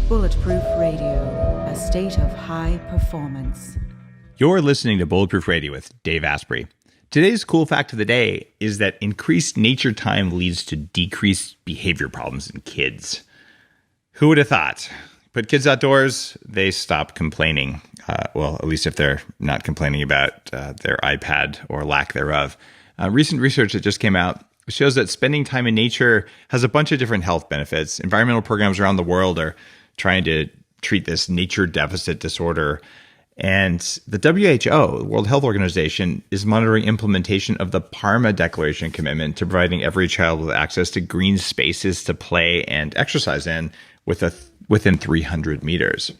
Bulletproof Radio, a state of high performance. You're listening to Bulletproof Radio with Dave Asprey. Today's cool fact of the day is that increased nature time leads to decreased behavior problems in kids. Who would have thought? Put kids outdoors, they stop complaining. Well, at least if they're not complaining about their iPad or lack thereof. Recent research that just came out shows that spending time in nature has a bunch of different health benefits. Environmental programs around the world are trying to treat this nature deficit disorder. And the WHO, the World Health Organization, is monitoring implementation of the Parma Declaration commitment to providing every child with access to green spaces to play and exercise in within 300 meters.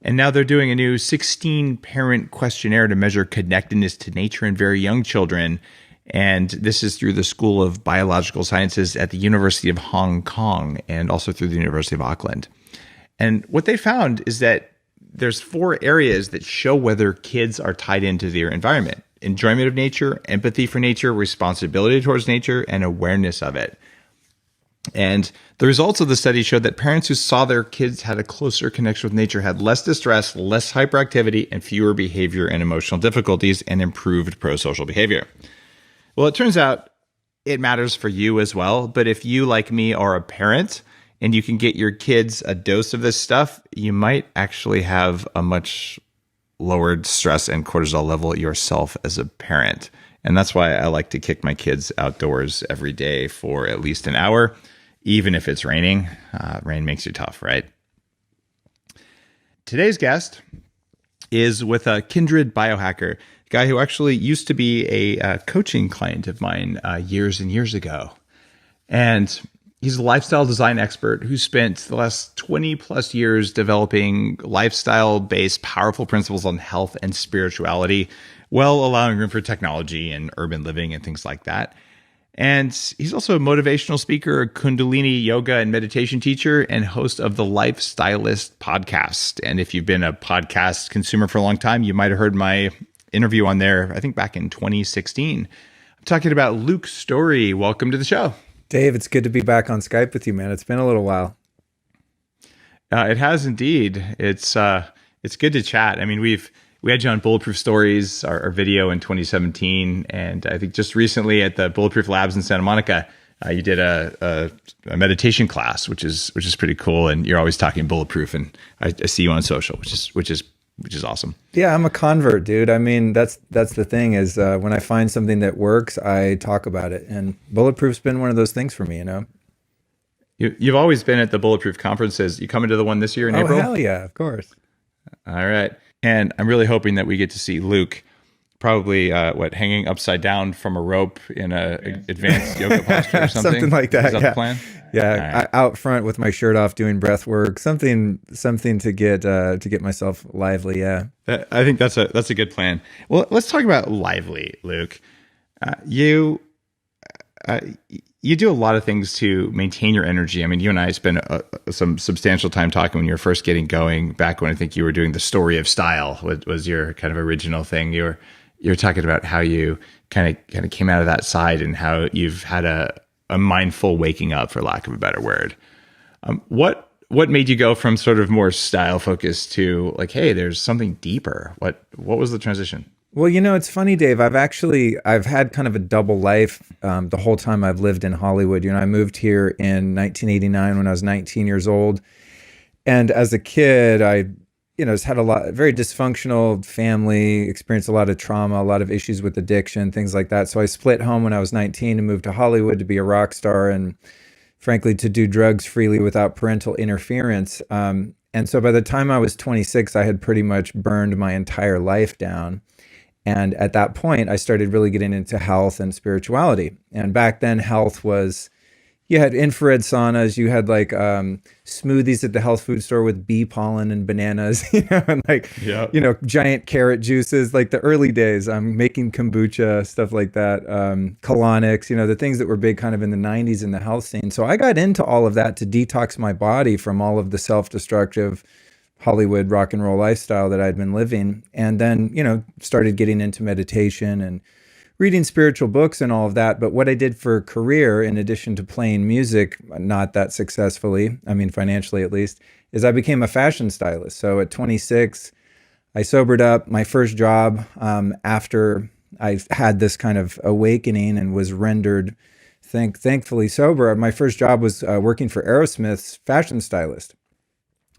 And now they're doing a new 16-parent questionnaire to measure connectedness to nature in very young children. And this is through the School of Biological Sciences at the University of Hong Kong and also through the University of Auckland. And what they found is that there's 4 areas that show whether kids are tied into their environment: enjoyment of nature, empathy for nature, responsibility towards nature, and awareness of it. And the results of the study showed that parents who saw their kids had a closer connection with nature had less distress, less hyperactivity, and fewer behavior and emotional difficulties, and improved pro-social behavior. Well, it turns out it matters for you as well. But if you, like me, are a parent and you can get your kids a dose of this stuff, you might actually have a much lowered stress and cortisol level yourself as a parent. And that's why I like to kick my kids outdoors every day for at least an hour, even if it's raining. Rain makes you tough, right? Today's guest is with a kindred biohacker, a guy who actually used to be a coaching client of mine years and years ago. And he's a lifestyle design expert who spent the last 20 plus years developing lifestyle-based powerful principles on health and spirituality, while allowing room for technology and urban living and things like that. And he's also a motivational speaker, a Kundalini yoga and meditation teacher, and host of the Life Stylist Podcast. And if you've been a podcast consumer for a long time, you might have heard my interview on there, I think back in 2016. I'm talking about Luke Storey. Welcome to the show. Dave, it's good to be back on Skype with you, man. It's been a little while. It has indeed. It's good to chat. I mean, we had you on Bulletproof Stories, our video in 2017, and I think just recently at the Bulletproof Labs in Santa Monica, you did a meditation class, which is pretty cool. And you're always talking bulletproof, and I see you on social, which is awesome. Yeah, I'm a convert, dude. I mean, that's the thing is when I find something that works, I talk about it. And Bulletproof's been one of those things for me, you know? You've always been at the Bulletproof conferences. You coming to the one this year in April? Oh, hell yeah, of course. All right. And I'm really hoping that we get to see Luke probably, hanging upside down from a rope in a advanced yoga posture or something? Something like that, Is that the plan? Yeah, right. Out front with my shirt off doing breath work, something to get myself lively. Yeah, I think that's a good plan. Well, let's talk about lively, Luke. You do a lot of things to maintain your energy. I mean, you and I spent some substantial time talking when you were first getting going. Back when I think you were doing the Story of Style was your kind of original thing. You were talking about how you kind of came out of that side and how you've had a mindful waking up, for lack of a better word. What made you go from sort of more style focused to like, hey, there's something deeper? What was the transition? Well, you know, it's funny, Dave. I've had kind of a double life the whole time I've lived in Hollywood. You know, I moved here in 1989 when I was 19 years old. And as a kid, I had very dysfunctional family, experienced a lot of trauma, a lot of issues with addiction, things like that. So I split home when I was 19 and moved to Hollywood to be a rock star and frankly, to do drugs freely without parental interference. And so by the time I was 26, I had pretty much burned my entire life down. And at that point, I started really getting into health and spirituality. And back then, health was, you had infrared saunas, you had like smoothies at the health food store with bee pollen and bananas, and giant carrot juices, like the early days. I'm making kombucha, stuff like that, colonics, the things that were big kind of in the 90s in the health scene. So I got into all of that to detox my body from all of the self-destructive Hollywood rock and roll lifestyle that I'd been living. And then, started getting into meditation and reading spiritual books and all of that. But what I did for a career, in addition to playing music, not that successfully, I mean, financially at least, is I became a fashion stylist. So at 26, I sobered up. My first job after I had this kind of awakening and was rendered thankfully sober, my first job was working for Aerosmith's fashion stylist.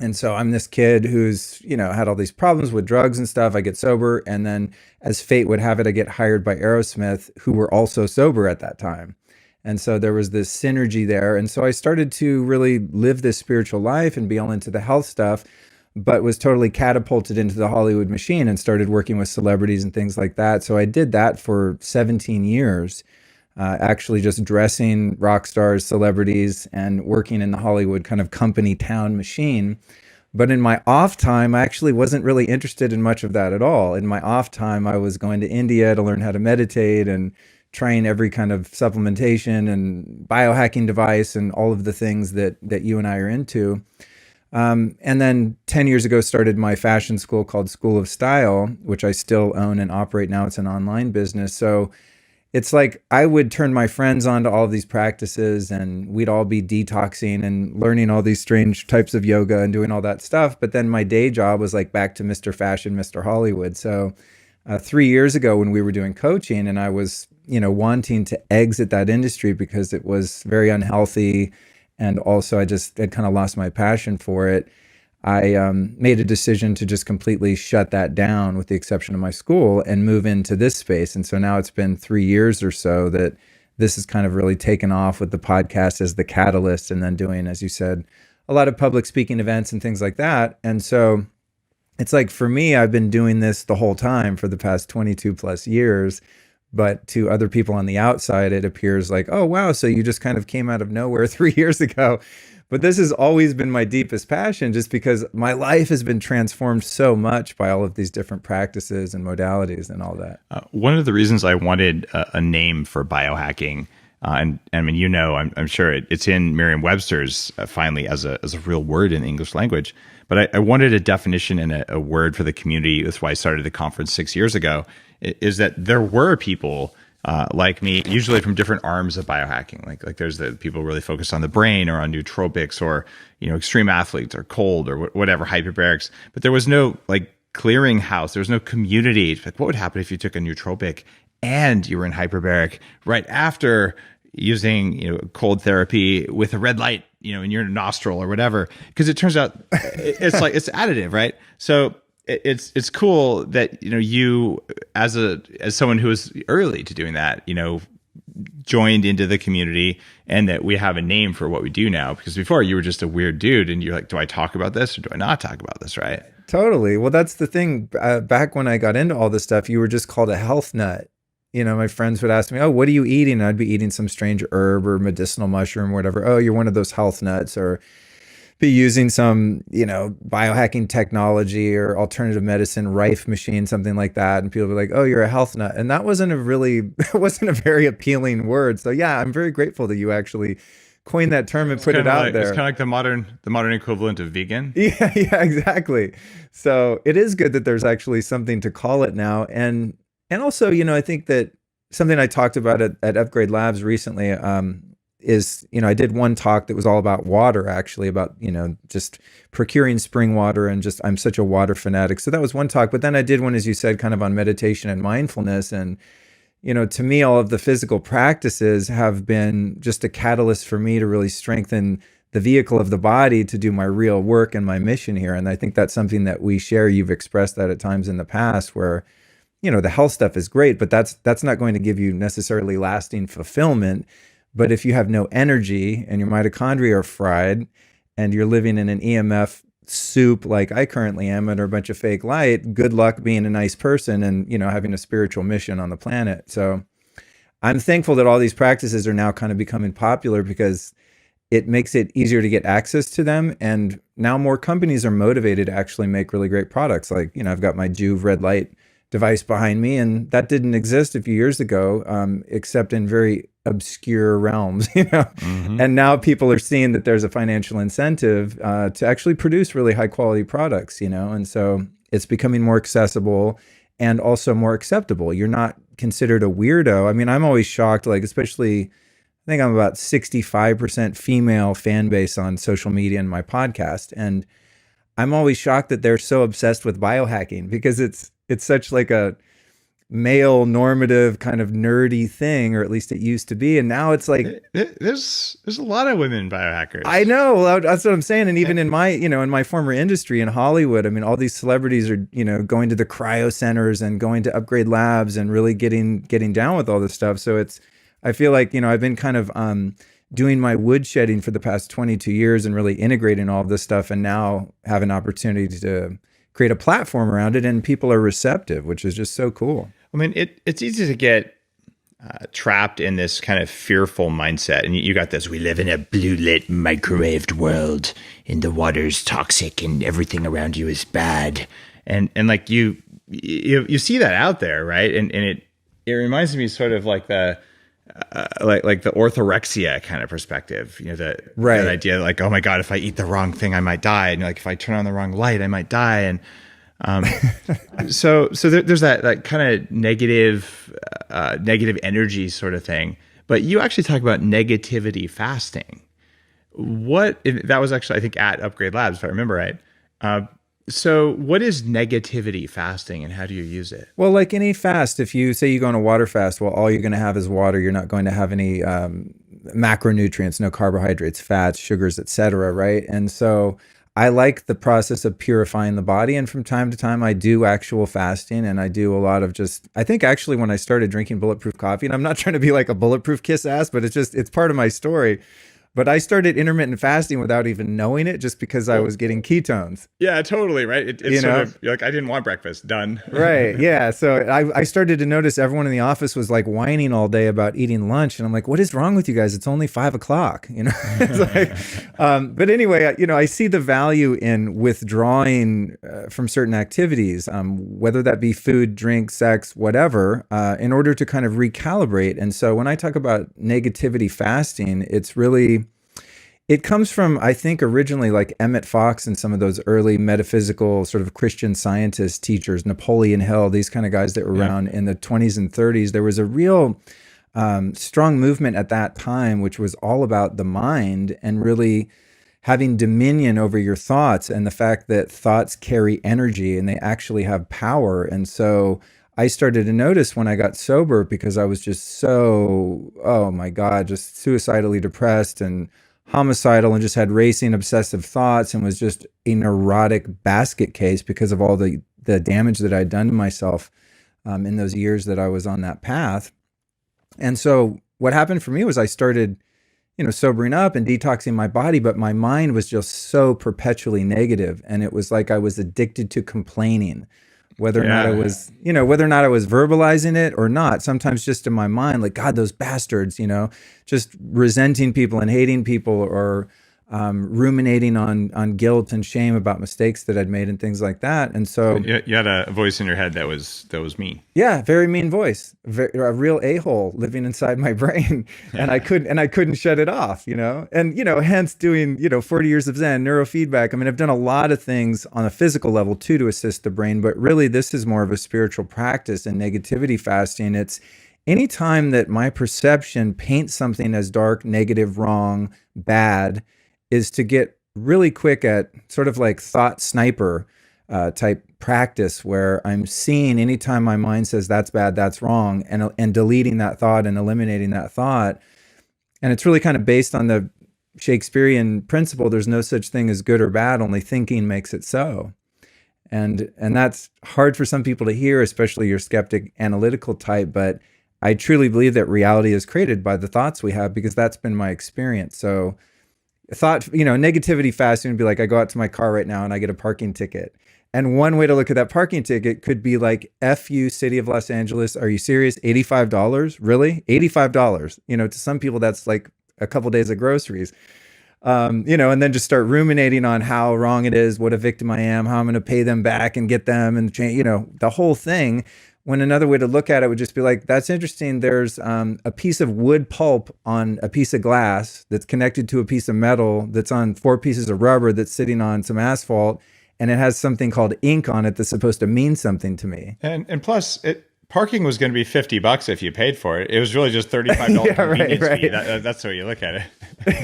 And so I'm this kid who's, had all these problems with drugs and stuff. I get sober. And then as fate would have it, I get hired by Aerosmith, who were also sober at that time. And so there was this synergy there. And so I started to really live this spiritual life and be all into the health stuff, but was totally catapulted into the Hollywood machine and started working with celebrities and things like that. So I did that for 17 years. Actually just dressing rock stars, celebrities, and working in the Hollywood kind of company town machine. But in my off time, I actually wasn't really interested in much of that at all. In my off time, I was going to India to learn how to meditate and trying every kind of supplementation and biohacking device and all of the things that you and I are into. And then 10 years ago, started my fashion school called School of Style, which I still own and operate now. It's an online business. So it's like I would turn my friends on to all of these practices and we'd all be detoxing and learning all these strange types of yoga and doing all that stuff. But then my day job was like back to Mr. Fashion, Mr. Hollywood. So 3 years ago when we were doing coaching and I was, wanting to exit that industry because it was very unhealthy. And also I just had kind of lost my passion for it. I made a decision to just completely shut that down with the exception of my school and move into this space. And so now it's been 3 years or so that this has kind of really taken off with the podcast as the catalyst and then doing, as you said, a lot of public speaking events and things like that. And so it's like for me, I've been doing this the whole time for the past 22 plus years. But to other people on the outside, it appears like, oh, wow, so you just kind of came out of nowhere 3 years ago. But this has always been my deepest passion just because my life has been transformed so much by all of these different practices and modalities and all that. One of the reasons I wanted a name for biohacking, and I mean, I'm sure it's in Merriam-Webster's finally as a real word in the English language, but I wanted a definition and a word for the community. That's why I started the conference 6 years ago, is that there were people like me, usually from different arms of biohacking. Like there's the people really focused on the brain or on nootropics or, extreme athletes or cold or whatever, hyperbarics. But there was no clearinghouse. There was no community. Like what would happen if you took a nootropic and you were in hyperbaric right after using, cold therapy with a red light, in your nostril or whatever? Because it turns out it's additive, right? So it's cool that you as someone who was early to doing that joined into the community and that we have a name for what we do now, because before you were just a weird dude and you're like, do I talk about this or do I not talk about this, right? Totally. Well, that's the thing. Back when I got into all this stuff, you were just called a health nut. My friends would ask me, oh, what are you eating? And I'd be eating some strange herb or medicinal mushroom or whatever. Oh, you're one of those health nuts. Or be using some, biohacking technology or alternative medicine, Rife machine, something like that. And people be like, oh, you're a health nut. And that wasn't a very appealing word. So yeah, I'm very grateful that you actually coined that term and put it out there. It's kind of like the modern equivalent of vegan. Yeah, exactly. So it is good that there's actually something to call it now. And also, I think that something I talked about at Upgrade Labs recently, is, I did one talk that was all about water, actually, about, just procuring spring water and just, I'm such a water fanatic. So that was one talk. But then I did one, as you said, kind of on meditation and mindfulness. And, to me, all of the physical practices have been just a catalyst for me to really strengthen the vehicle of the body to do my real work and my mission here. And I think that's something that we share. You've expressed that at times in the past where, the health stuff is great, but that's not going to give you necessarily lasting fulfillment. But if you have no energy and your mitochondria are fried and you're living in an EMF soup like I currently am under a bunch of fake light, good luck being a nice person and, having a spiritual mission on the planet. So I'm thankful that all these practices are now kind of becoming popular because it makes it easier to get access to them. And now more companies are motivated to actually make really great products. Like, I've got my Juve red light device behind me, and that didn't exist a few years ago, except in very obscure realms, Mm-hmm. And now people are seeing that there's a financial incentive to actually produce really high quality products, and so it's becoming more accessible. and also more acceptable. You're not considered a weirdo. I mean, I'm always shocked, like, especially, I think I'm about 65% female fan base on social media and my podcast. And I'm always shocked that they're so obsessed with biohacking, because it's such like a male normative kind of nerdy thing, or at least it used to be. And now it's like, there's a lot of women biohackers. I know, well, that's what I'm saying. And even in my, in my former industry in Hollywood, I mean, all these celebrities are, going to the cryo centers and going to upgrade labs and really getting down with all this stuff. So I feel like, I've been kind of doing my woodshedding for the past 22 years and really integrating all of this stuff, and now have an opportunity to create a platform around it, and people are receptive, which is just so cool. I mean, it's easy to get trapped in this kind of fearful mindset. And you got this, we live in a blue lit microwaved world, and the water's toxic and everything around you is bad. And like you see that out there, right? And it reminds me sort of like the like the orthorexia kind of perspective, that idea, like, oh my God, if I eat the wrong thing, I might die. And like, if I turn on the wrong light, I might die. And so there's that kind of negative energy sort of thing. But you actually talk about negativity fasting. That was actually, I think, at Upgrade Labs, if I remember right. So what is negativity fasting, and how do you use it? Well, like any fast, if you say you go on a water fast, well, all you're going to have is water. You're not going to have any macronutrients, no carbohydrates, fats, sugars, etc. Right? And so I like the process of purifying the body. And from time to time, I do actual fasting, and I do a lot of I think actually when I started drinking Bulletproof coffee, and I'm not trying to be like a Bulletproof kiss ass, but it's part of my story. But I started intermittent fasting without even knowing it, just because I was getting ketones. Yeah, totally. Right. It's sort of, you're like, I didn't want breakfast. Done. Right. Yeah. So I started to notice everyone in the office was like whining all day about eating lunch. And I'm like, what is wrong with you guys? It's only 5 o'clock, It's like, but anyway, I see the value in withdrawing from certain activities, whether that be food, drink, sex, whatever, in order to kind of recalibrate. And so when I talk about negativity fasting, it comes from, I think, originally like Emmett Fox and some of those early metaphysical sort of Christian scientist teachers, Napoleon Hill, these kind of guys that were around in the 20s and 30s. There was a real strong movement at that time, which was all about the mind and really having dominion over your thoughts, and the fact that thoughts carry energy and they actually have power. And so I started to notice when I got sober, because I was just so, oh my God, just suicidally depressed and homicidal, and just had racing obsessive thoughts, and was just a neurotic basket case because of all the damage that I'd done to myself in those years that I was on that path. And so what happened for me was I started, sobering up and detoxing my body, but my mind was just so perpetually negative, and it was like I was addicted to complaining. Whether or not I was, whether or not I was verbalizing it or not, sometimes just in my mind, like, God, those bastards, just resenting people and hating people, or ruminating on guilt and shame about mistakes that I'd made and things like that. And so you had a voice in your head that was mean. Yeah, very mean voice, a real a-hole living inside my brain, and I couldn't shut it off, and hence doing 40 years of Zen, neurofeedback. I mean, I've done a lot of things on a physical level too to assist the brain, but really this is more of a spiritual practice. And negativity fasting, it's anytime that my perception paints something as dark, negative, wrong, bad, is to get really quick at sort of like thought sniper type practice, where I'm seeing anytime my mind says that's bad, that's wrong, and deleting that thought and eliminating that thought. And it's really kind of based on the Shakespearean principle, there's no such thing as good or bad, only thinking makes it so. And that's hard for some people to hear, especially your skeptic analytical type, but I truly believe that reality is created by the thoughts we have, because that's been my experience. So negativity fasting would be like, I go out to my car right now and I get a parking ticket. And one way to look at that parking ticket could be like, F you, City of Los Angeles. Are you serious? $85? Really? $85. To some people, that's like a couple days of groceries. And then just start ruminating on how wrong it is, what a victim I am, how I'm going to pay them back and get them and change, the whole thing. When another way to look at it would just be like, that's interesting. There's a piece of wood pulp on a piece of glass that's connected to a piece of metal that's on 4 pieces of rubber that's sitting on some asphalt. and it has something called ink on it that's supposed to mean something to me. And plus, parking was going to be $50 if you paid for it. It was really just $35 Yeah, convenience right. fee. That's the way you look at it.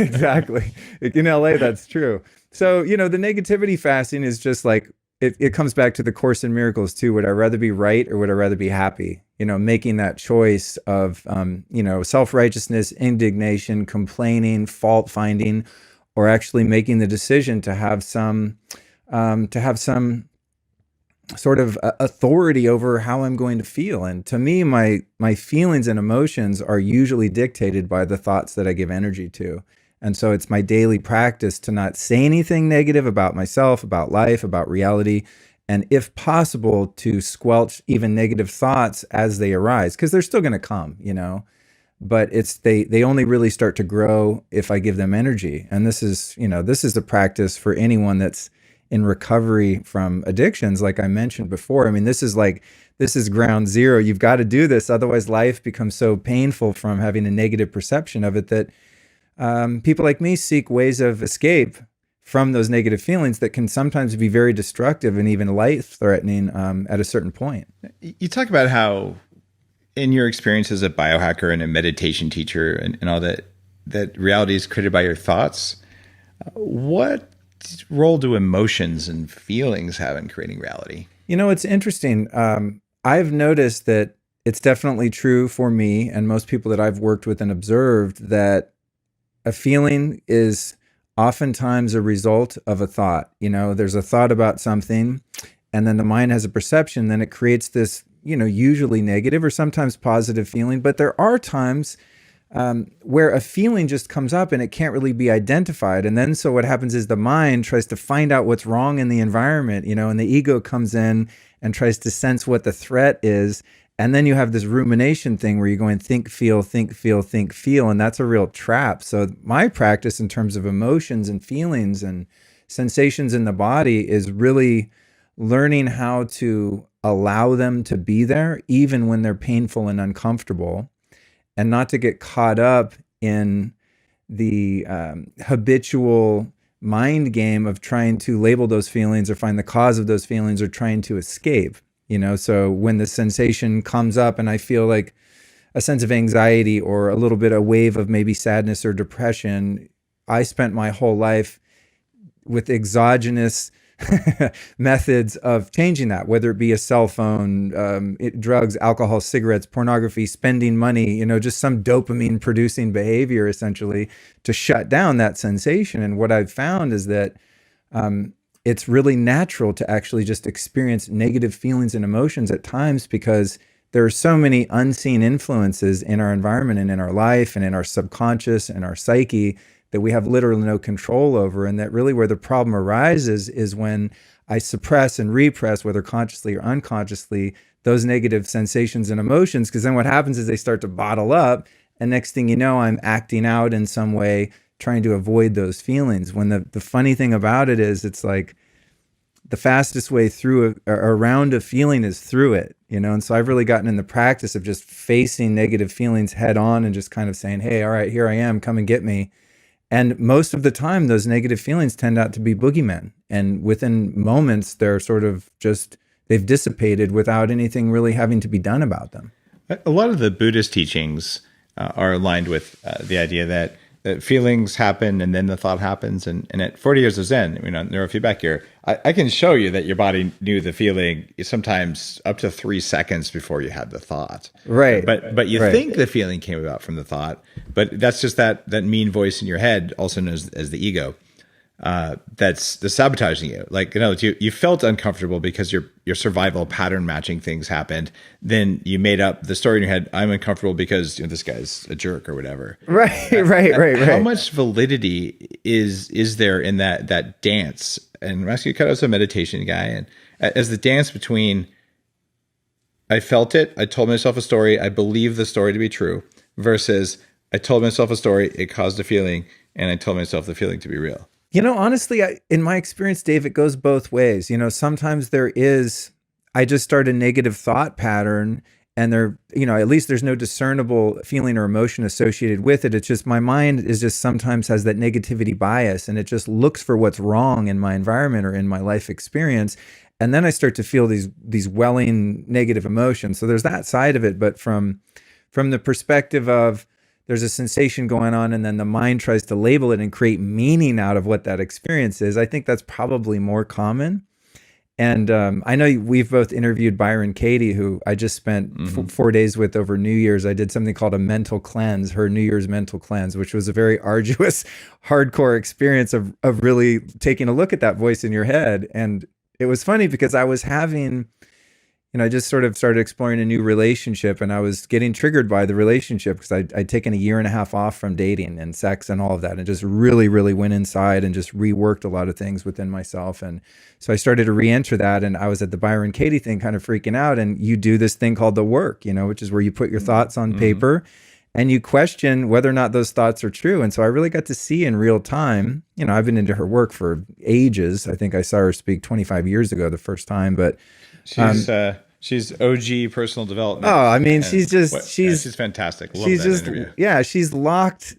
Exactly. In LA, that's true. So, the negativity fasting is just like, it comes back to the Course in Miracles too. Would I rather be right or would I rather be happy? Making that choice of, self-righteousness, indignation, complaining, fault finding, or actually making the decision to have some sort of authority over how I'm going to feel. And to me, my feelings and emotions are usually dictated by the thoughts that I give energy to. And so it's my daily practice to not say anything negative about myself, about life, about reality, and if possible, to squelch even negative thoughts as they arise, because they're still going to come, but they only really start to grow if I give them energy. And this is a practice for anyone that's in recovery from addictions, like I mentioned before. I mean, this is ground zero. You've got to do this. Otherwise, life becomes so painful from having a negative perception of it that people like me seek ways of escape from those negative feelings that can sometimes be very destructive and even life-threatening at a certain point. You talk about how, in your experience as a biohacker and a meditation teacher and all that reality is created by your thoughts. What role do emotions and feelings have in creating reality? It's interesting. I've noticed that it's definitely true for me and most people that I've worked with and observed that a feeling is oftentimes a result of a thought. There's a thought about something, and then the mind has a perception, then it creates this, usually negative or sometimes positive feeling. But there are times where a feeling just comes up and it can't really be identified. And then so what happens is the mind tries to find out what's wrong in the environment, and the ego comes in and tries to sense what the threat is. And then you have this rumination thing where you're going think, feel, think, feel, think, feel. And that's a real trap. So my practice in terms of emotions and feelings and sensations in the body is really learning how to allow them to be there, even when they're painful and uncomfortable, and not to get caught up in the habitual mind game of trying to label those feelings or find the cause of those feelings or trying to escape. So when the sensation comes up and I feel like a sense of anxiety or a little bit of wave of maybe sadness or depression, I spent my whole life with exogenous methods of changing that, whether it be a cell phone, drugs, alcohol, cigarettes, pornography, spending money, just some dopamine producing behavior essentially to shut down that sensation. And what I've found is that it's really natural to actually just experience negative feelings and emotions at times because there are so many unseen influences in our environment and in our life and in our subconscious and our psyche that we have literally no control over. And that really where the problem arises is when I suppress and repress, whether consciously or unconsciously, those negative sensations and emotions, because then what happens is they start to bottle up. And next thing you know, I'm acting out in some way, trying to avoid those feelings. When the funny thing about it is, it's like the fastest way through around a feeling is through it, And so I've really gotten in the practice of just facing negative feelings head on and just kind of saying, hey, all right, here I am, come and get me. And most of the time, those negative feelings tend out to be boogeymen. And within moments, they're sort of just, they've dissipated without anything really having to be done about them. A lot of the Buddhist teachings are aligned with the idea that feelings happen and then the thought happens. And at 40 years of Zen, neurofeedback here, I can show you that your body knew the feeling sometimes up to 3 seconds before you had the thought. Right. But you think the feeling came about from the thought, but that's just that mean voice in your head, also known as the ego, that's sabotaging you. Like, you felt uncomfortable because your survival pattern matching things happened. Then you made up the story in your head. I'm uncomfortable because this guy's a jerk or whatever. Right. How much validity is there in that dance? And I'm asking you kind of as a meditation guy, and as the dance between I felt it, I told myself a story, I believe the story to be true, versus I told myself a story, it caused a feeling, and I told myself the feeling to be real. Honestly, in my experience, Dave, it goes both ways. Sometimes I just start a negative thought pattern and they're, at least there's no discernible feeling or emotion associated with it. It's just my mind is just sometimes has that negativity bias, and it just looks for what's wrong in my environment or in my life experience. And then I start to feel these welling negative emotions. So there's that side of it. But from the perspective of there's a sensation going on, and then the mind tries to label it and create meaning out of what that experience is, I think that's probably more common. And I know we've both interviewed Byron Katie, who I just spent 4 days with over New Year's. I did something called a mental cleanse, her New Year's mental cleanse, which was a very arduous, hardcore experience of really taking a look at that voice in your head. And it was funny because I was having, I just sort of started exploring a new relationship, and I was getting triggered by the relationship because I'd taken a year and a half off from dating and sex and all of that, and just really, really went inside and just reworked a lot of things within myself. And so I started to re-enter that, and I was at the Byron Katie thing kind of freaking out. And you do this thing called the work, which is where you put your thoughts on paper and you question whether or not those thoughts are true. And so I really got to see in real time, I've been into her work for ages. I think I saw her speak 25 years ago the first time, but she's OG personal development. Oh, I mean, she's fantastic. Love she's that just, interview. Yeah, she's locked,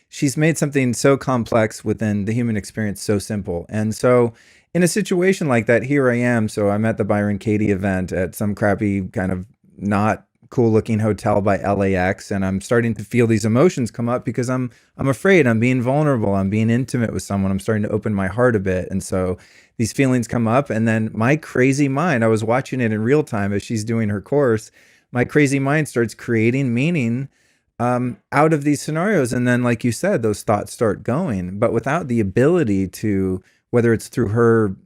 she's made something so complex within the human experience so simple. And so in a situation like that, here I am. So I'm at the Byron Katie event at some crappy kind of not cool looking hotel by LAX, and I'm starting to feel these emotions come up because I'm afraid, I'm being vulnerable, I'm being intimate with someone, I'm starting to open my heart a bit. And so these feelings come up, and then my crazy mind, I was watching it in real time as she's doing her course, my crazy mind starts creating meaning out of these scenarios. And then, like you said, those thoughts start going, but without the ability to, whether it's through her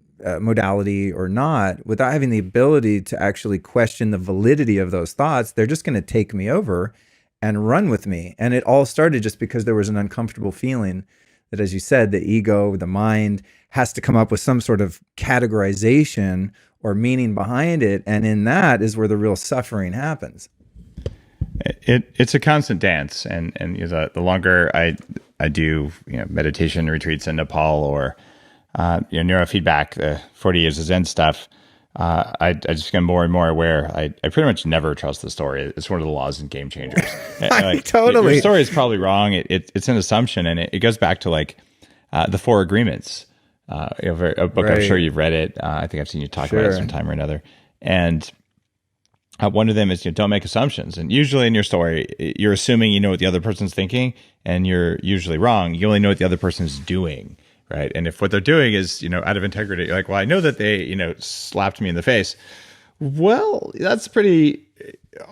modality or not, without having the ability to actually question the validity of those thoughts, they're just going to take me over and run with me. And it all started just because there was an uncomfortable feeling that, as you said, the ego, the mind has to come up with some sort of categorization or meaning behind it. And in that is where the real suffering happens. It's a constant dance. And the longer I do meditation retreats in Nepal or neurofeedback, the 40 years of Zen stuff, I just get more and more aware. I pretty much never trust the story. It's one of the laws in Game Changers. Totally. Your story is probably wrong. It's an assumption, and it goes back to the Four Agreements, a book. Right. I'm sure you've read it. I think I've seen you talk about it sometime or another. And one of them is don't make assumptions. And usually in your story, you're assuming you know what the other person's thinking, and you're usually wrong. You only know what the other person's doing. Right. And if what they're doing is, out of integrity, you're like, well, I know that they, slapped me in the face. Well, that's pretty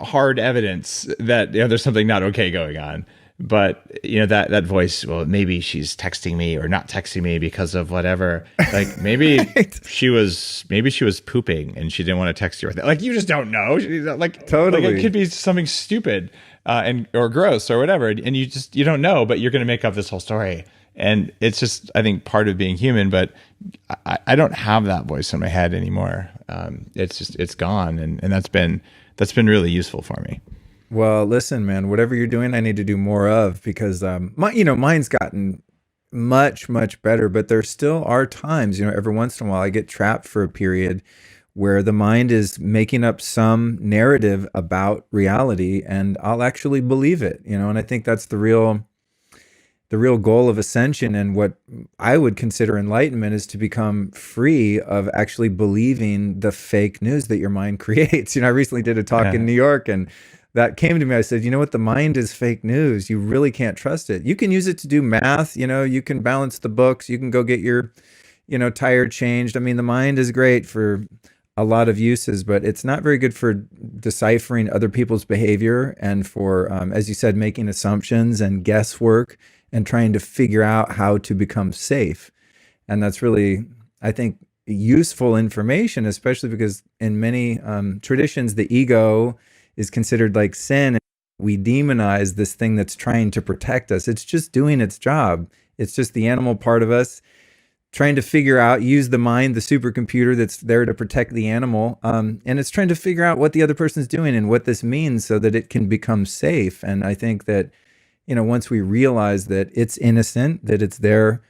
hard evidence that there's something not okay going on. But, that voice, well, maybe she's texting me or not texting me because of whatever. Like maybe she was pooping and she didn't want to text you. Like, you just don't know. Totally. It could be something stupid or gross or whatever. And you don't know, but you're going to make up this whole story. And it's just, I think, part of being human, but I don't have that voice in my head anymore. It's gone. And that's been really useful for me. Well, listen, man, whatever you're doing, I need to do more of, because mine's gotten much, much better, but there still are times, every once in a while I get trapped for a period where the mind is making up some narrative about reality, and I'll actually believe it, and I think that's the real goal of ascension, and what I would consider enlightenment, is to become free of actually believing the fake news that your mind creates. I recently did a talk in New York, and that came to me. I said, you know what? The mind is fake news. You really can't trust it. You can use it to do math. You can balance the books. You can go get your, tire changed. I mean, the mind is great for a lot of uses, but it's not very good for deciphering other people's behavior and for, as you said, making assumptions and guesswork and trying to figure out how to become safe. And that's really, I think, useful information, especially because in many traditions, the ego is considered like sin. We demonize this thing that's trying to protect us. It's just doing its job. It's just the animal part of us trying to figure out, use the mind, the supercomputer that's there to protect the animal. And it's trying to figure out what the other person's doing and what this means so that it can become safe. And I think that, once we realize that it's innocent, that it's there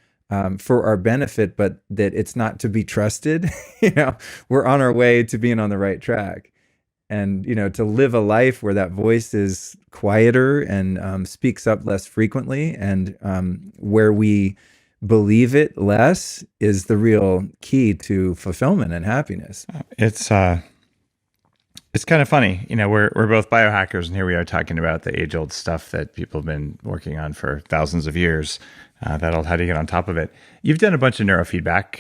for our benefit, but that it's not to be trusted, we're on our way to being on the right track. And, to live a life where that voice is quieter and speaks up less frequently, and where we believe it less, is the real key to fulfillment and happiness. It's kind of funny. We're both biohackers, and here we are talking about the age-old stuff that people have been working on for thousands of years. How to get on top of it. You've done a bunch of neurofeedback.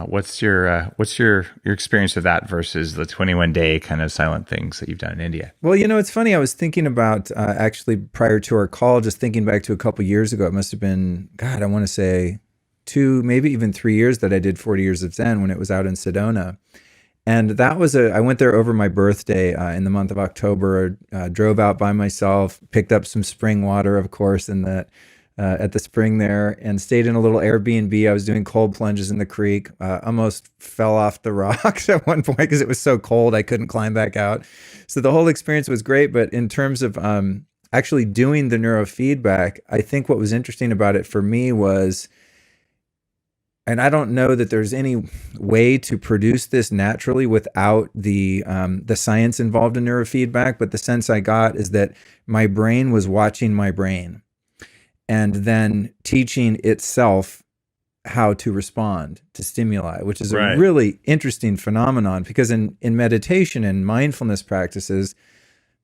What's your experience with that versus the 21-day kind of silent things that you've done in India? Well, it's funny. I was thinking about actually prior to our call, just thinking back to a couple years ago. It must have been, God, I want to say 2, maybe even 3 years that I did 40 Years of Zen when it was out in Sedona. And that was I went there over my birthday in the month of October, drove out by myself, picked up some spring water, of course, at the spring there, and stayed in a little Airbnb. I was doing cold plunges in the creek, almost fell off the rocks at one point because it was so cold I couldn't climb back out. So the whole experience was great. But in terms of actually doing the neurofeedback, I think what was interesting about it for me was, and I don't know that there's any way to produce this naturally without the science involved in neurofeedback, but the sense I got is that my brain was watching my brain and then teaching itself how to respond to stimuli, which is a really interesting phenomenon, because in meditation and mindfulness practices,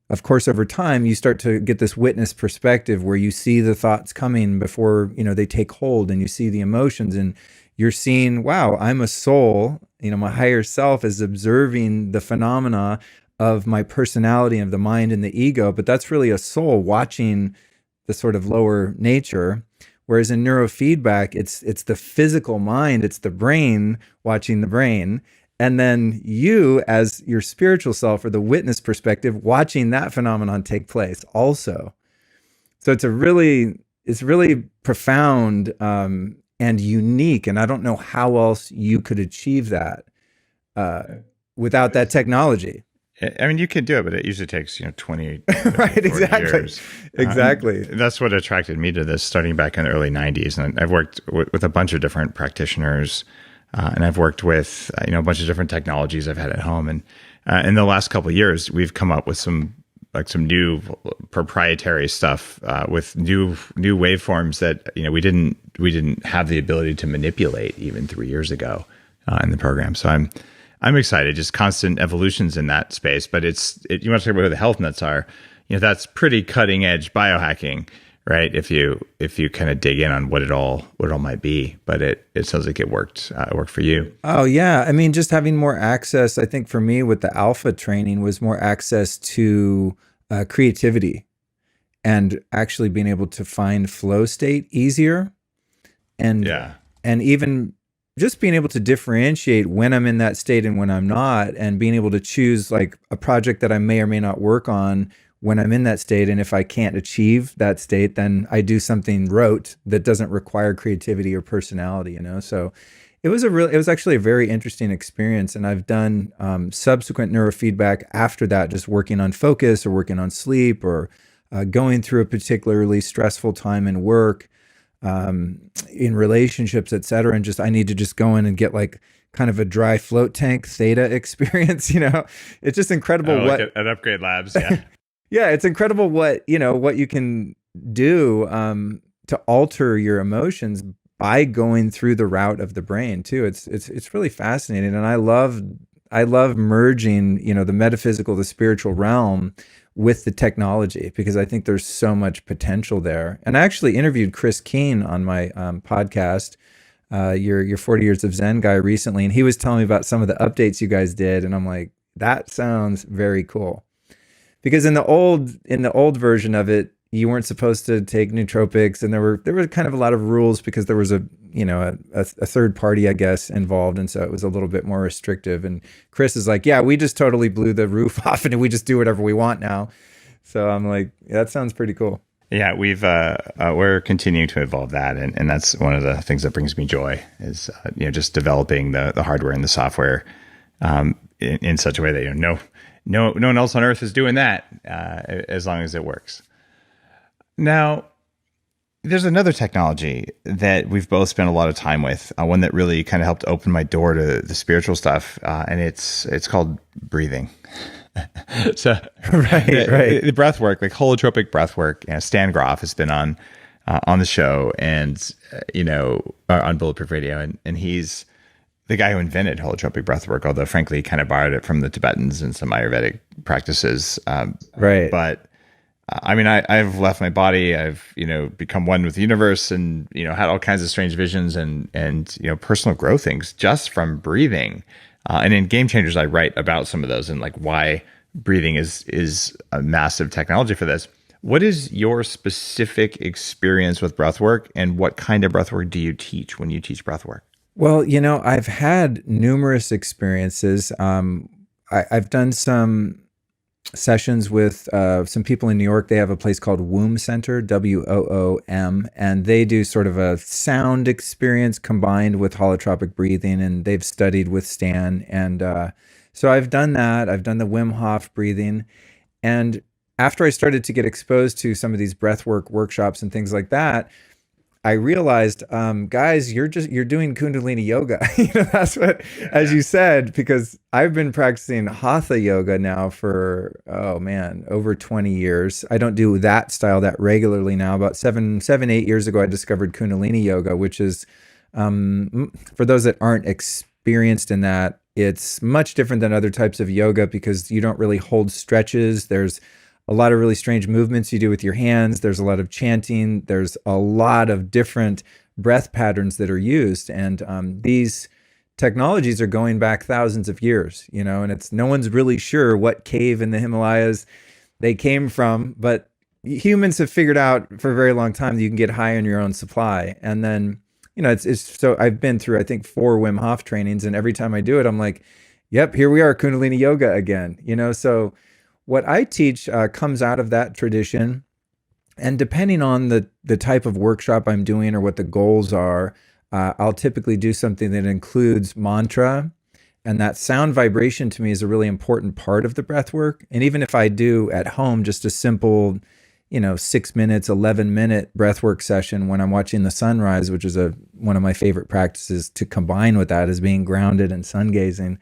of course, over time, you start to get this witness perspective where you see the thoughts coming before, they take hold, and you see the emotions, and you're seeing, wow, I'm a soul, my higher self is observing the phenomena of my personality, of the mind and the ego, but that's really a soul watching the sort of lower nature. Whereas in neurofeedback, it's the physical mind, it's the brain watching the brain, and then you as your spiritual self, or the witness perspective, watching that phenomenon take place also. So it's really profound and unique, and I don't know how else you could achieve that without that technology. I mean, you can do it, but it usually takes 20 right, exactly years. Exactly. That's what attracted me to this, starting back in the early 90s. And I've worked with a bunch of different practitioners, and I've worked with a bunch of different technologies I've had at home. And in the last couple of years, we've come up with some new proprietary stuff with new waveforms that we didn't have the ability to manipulate even 3 years ago in the program. So I'm excited, just constant evolutions in that space. But you want to talk about who the health nuts are, that's pretty cutting edge biohacking, right? If you kind of dig in on what it all might be. But it sounds like it worked for you. Oh yeah. I mean, just having more access, I think for me with the alpha training, was more access to creativity, and actually being able to find flow state easier. And even just being able to differentiate when I'm in that state and when I'm not, and being able to choose like a project that I may or may not work on when I'm in that state. And if I can't achieve that state, then I do something rote that doesn't require creativity or personality, So it was actually a very interesting experience. And I've done subsequent neurofeedback after that, just working on focus or working on sleep, or going through a particularly stressful time in work, in relationships, et cetera. And I need to just go in and get like kind of a dry float tank theta experience. It's just incredible at Upgrade Labs. Yeah. Yeah. It's incredible what you can do to alter your emotions by going through the route of the brain too. It's really fascinating. And I love merging, the metaphysical, the spiritual realm with the technology, because I think there's so much potential there. And I actually interviewed Chris Keene on my podcast, your 40 Years of Zen guy, recently, and he was telling me about some of the updates you guys did, and I'm like, that sounds very cool. Because in the old version of it, you weren't supposed to take nootropics, and there were kind of a lot of rules because there was a third party, I guess, involved, and so it was a little bit more restrictive. And Chris is like, yeah, we just totally blew the roof off, and we just do whatever we want now. So I'm like, yeah, that sounds pretty cool. Yeah, we're continuing to evolve that, and that's one of the things that brings me joy is just developing the hardware and the software in such a way that no one else on earth is doing that, as long as it works. Now, there's another technology that we've both spent a lot of time with, one that really kind of helped open my door to the spiritual stuff, and it's called breathing. So the breath work, like holotropic breath work, Stan Groff has been on the show and, on Bulletproof Radio. And he's the guy who invented holotropic breath work, although frankly, he kind of borrowed it from the Tibetans and some Ayurvedic practices. Right. But I've left my body. I've, become one with the universe and, had all kinds of strange visions and personal growth things just from breathing. And in Game Changers, I write about some of those and like why breathing is a massive technology for this. What is your specific experience with breathwork, and what kind of breathwork do you teach when you teach breathwork? Well, I've had numerous experiences. I've done some sessions with some people in New York. They have a place called Womb Center, WOOM, and they do sort of a sound experience combined with holotropic breathing, and they've studied with Stan. And so I've done that. I've done the Wim Hof breathing. And after I started to get exposed to some of these breathwork workshops and things like that, I realized, guys, you're doing Kundalini yoga. That's what, as you said, because I've been practicing Hatha yoga now for, over 20 years. I don't do that style that regularly now. About 8 years ago, I discovered Kundalini yoga, which is, for those that aren't experienced in that, it's much different than other types of yoga because you don't really hold stretches. There's a lot of really strange movements you do with your hands. There's a lot of chanting. There's a lot of different breath patterns that are used. And these technologies are going back thousands of years, and it's no one's really sure what cave in the Himalayas they came from, but humans have figured out for a very long time that you can get high on your own supply. And then, it's so I've been through, I think, 4 Wim Hof trainings. And every time I do it, I'm like, yep, here we are, Kundalini yoga again, so what I teach comes out of that tradition, and depending on the type of workshop I'm doing or what the goals are, I'll typically do something that includes mantra, and that sound vibration to me is a really important part of the breath work. And even if I do at home just a simple, 6 minutes, 11-minute breath work session when I'm watching the sunrise, which is one of my favorite practices to combine with that is being grounded and sun gazing.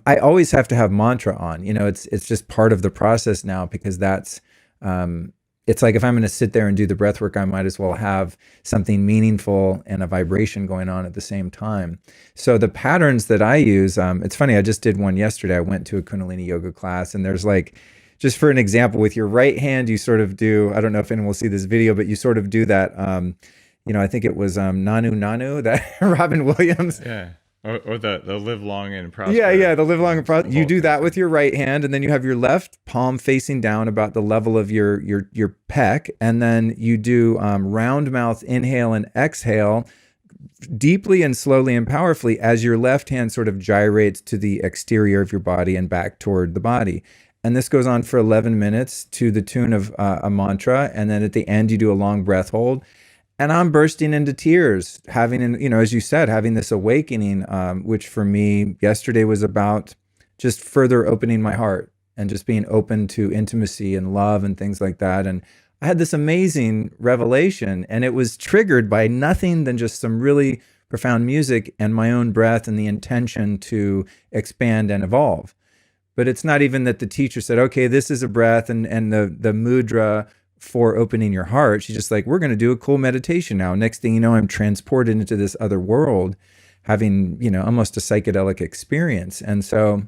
I always have to have mantra on. It's just part of the process now because that's, it's like if I'm going to sit there and do the breath work, I might as well have something meaningful and a vibration going on at the same time. So the patterns that I use, it's funny, I just did one yesterday. I went to a Kundalini yoga class, and there's like, just for an example, with your right hand, you sort of do, I don't know if anyone will see this video, but you sort of do that, I think it was Nanu Nanu, that Robin Williams. Yeah. Or the live long and prosper. Yeah, the live long and prosper. You do that with your right hand, and then you have your left palm facing down about the level of your pec, and then you do round mouth inhale and exhale deeply and slowly and powerfully as your left hand sort of gyrates to the exterior of your body and back toward the body. And this goes on for 11 minutes to the tune of a mantra, and then at the end you do a long breath hold. And I'm bursting into tears, having, as you said, having this awakening, which for me yesterday was about just further opening my heart and just being open to intimacy and love and things like that. And I had this amazing revelation, and it was triggered by nothing than just some really profound music and my own breath and the intention to expand and evolve. But it's not even that the teacher said, okay, this is a breath and the mudra for opening your heart. She's just like, we're going to do a cool meditation now. Next thing you know, I'm transported into this other world, having, almost a psychedelic experience. And so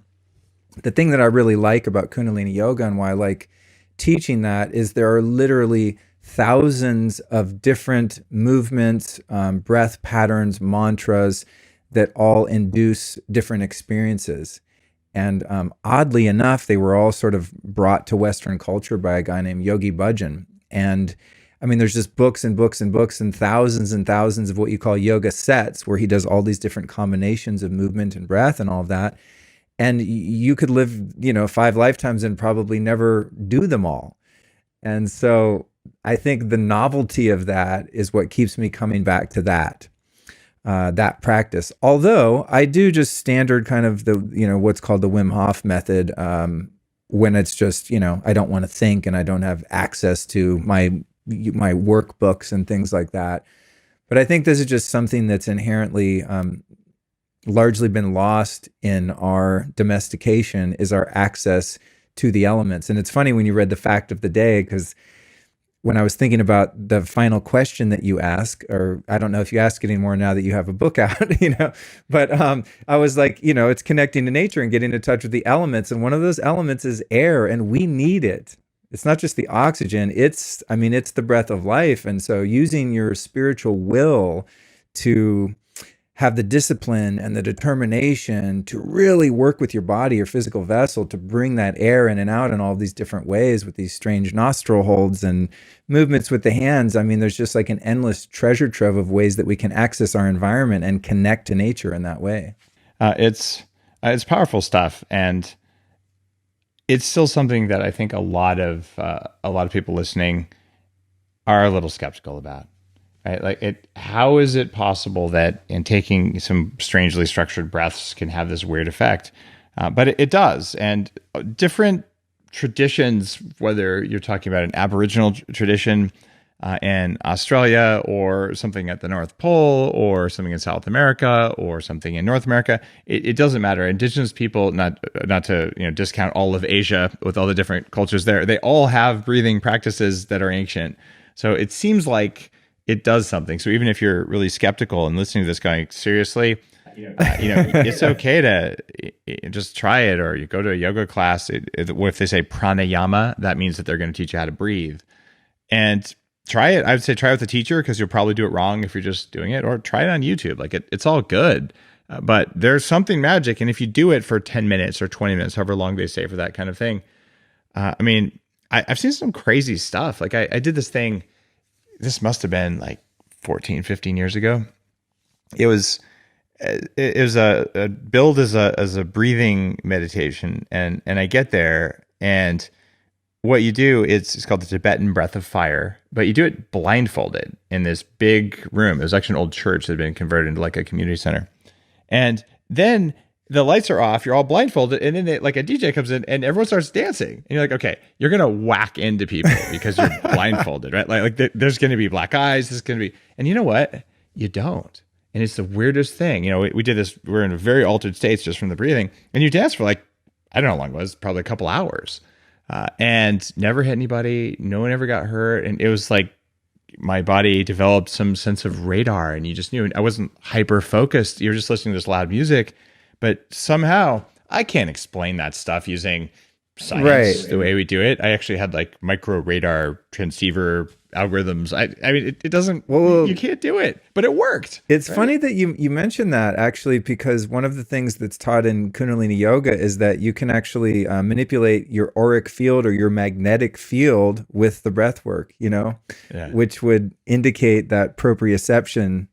the thing that I really like about Kundalini yoga and why I like teaching that is there are literally thousands of different movements, breath patterns, mantras that all induce different experiences. And oddly enough, they were all sort of brought to Western culture by a guy named Yogi Bhajan. And I mean, there's just books and books and books and thousands of what you call yoga sets, where he does all these different combinations of movement and breath and all of that. And you could live, 5 lifetimes and probably never do them all. And so I think the novelty of that is what keeps me coming back to that practice. Although I do just standard kind of the, what's called the Wim Hof method, when it's just, I don't want to think and I don't have access to my workbooks and things like that. But I think this is just something that's inherently largely been lost in our domestication, is our access to the elements. And it's funny when you read the fact of the day, because when I was thinking about the final question that you ask, or I don't know if you ask it anymore now that you have a book out, but I was like, it's connecting to nature and getting in touch with the elements. And one of those elements is air, and we need it. It's not just the oxygen, it's the breath of life. And so using your spiritual will to have the discipline and the determination to really work with your body, your physical vessel, to bring that air in and out in all these different ways with these strange nostril holds and movements with the hands. There's just like an endless treasure trove of ways that we can access our environment and connect to nature in that way. It's powerful stuff, and it's still something that I think a lot of people listening are a little skeptical about. Right? Like how is it possible that in taking some strangely structured breaths can have this weird effect? But it does. And different traditions, whether you're talking about an Aboriginal tradition in Australia, or something at the North Pole, or something in South America, or something in North America, it doesn't matter. Indigenous people, not to discount all of Asia with all the different cultures there, they all have breathing practices that are ancient. So it seems like it does something. So even if you're really skeptical and listening to this going, seriously, it's okay to just try it, or you go to a yoga class. If they say pranayama, that means that they're going to teach you how to breathe. And try it. I would say try it with a teacher, because you'll probably do it wrong if you're just doing it, or try it on YouTube. Like it's all good. But there's something magic. And if you do it for 10 minutes or 20 minutes, however long they say for that kind of thing, I've seen some crazy stuff. Like I did this thing. This must have been like 14, 15 years ago. It was a build as a breathing meditation. And I get there, and what you do, it's called the Tibetan breath of fire, but you do it blindfolded in this big room. It was actually an old church that had been converted into like a community center. And then the lights are off, you're all blindfolded, and then a DJ comes in and everyone starts dancing. And you're like, okay, you're going to whack into people because you're blindfolded, right? Like there's going to be black eyes, there's going to be, and you know what? You don't. And it's the weirdest thing. We did this, we're in a very altered states just from the breathing, and you dance for like, I don't know how long it was, probably a couple hours, and never hit anybody. No one ever got hurt. And it was like, my body developed some sense of radar, and you just knew. I wasn't hyper focused. You're just listening to this loud music. But somehow I can't explain that stuff using science the way we do it. I actually had like micro radar transceiver algorithms. It doesn't, you can't do it, but it worked. It's funny that you mentioned that, actually, because one of the things that's taught in Kundalini yoga is that you can actually manipulate your auric field or your magnetic field with the breath work, which would indicate that proprioception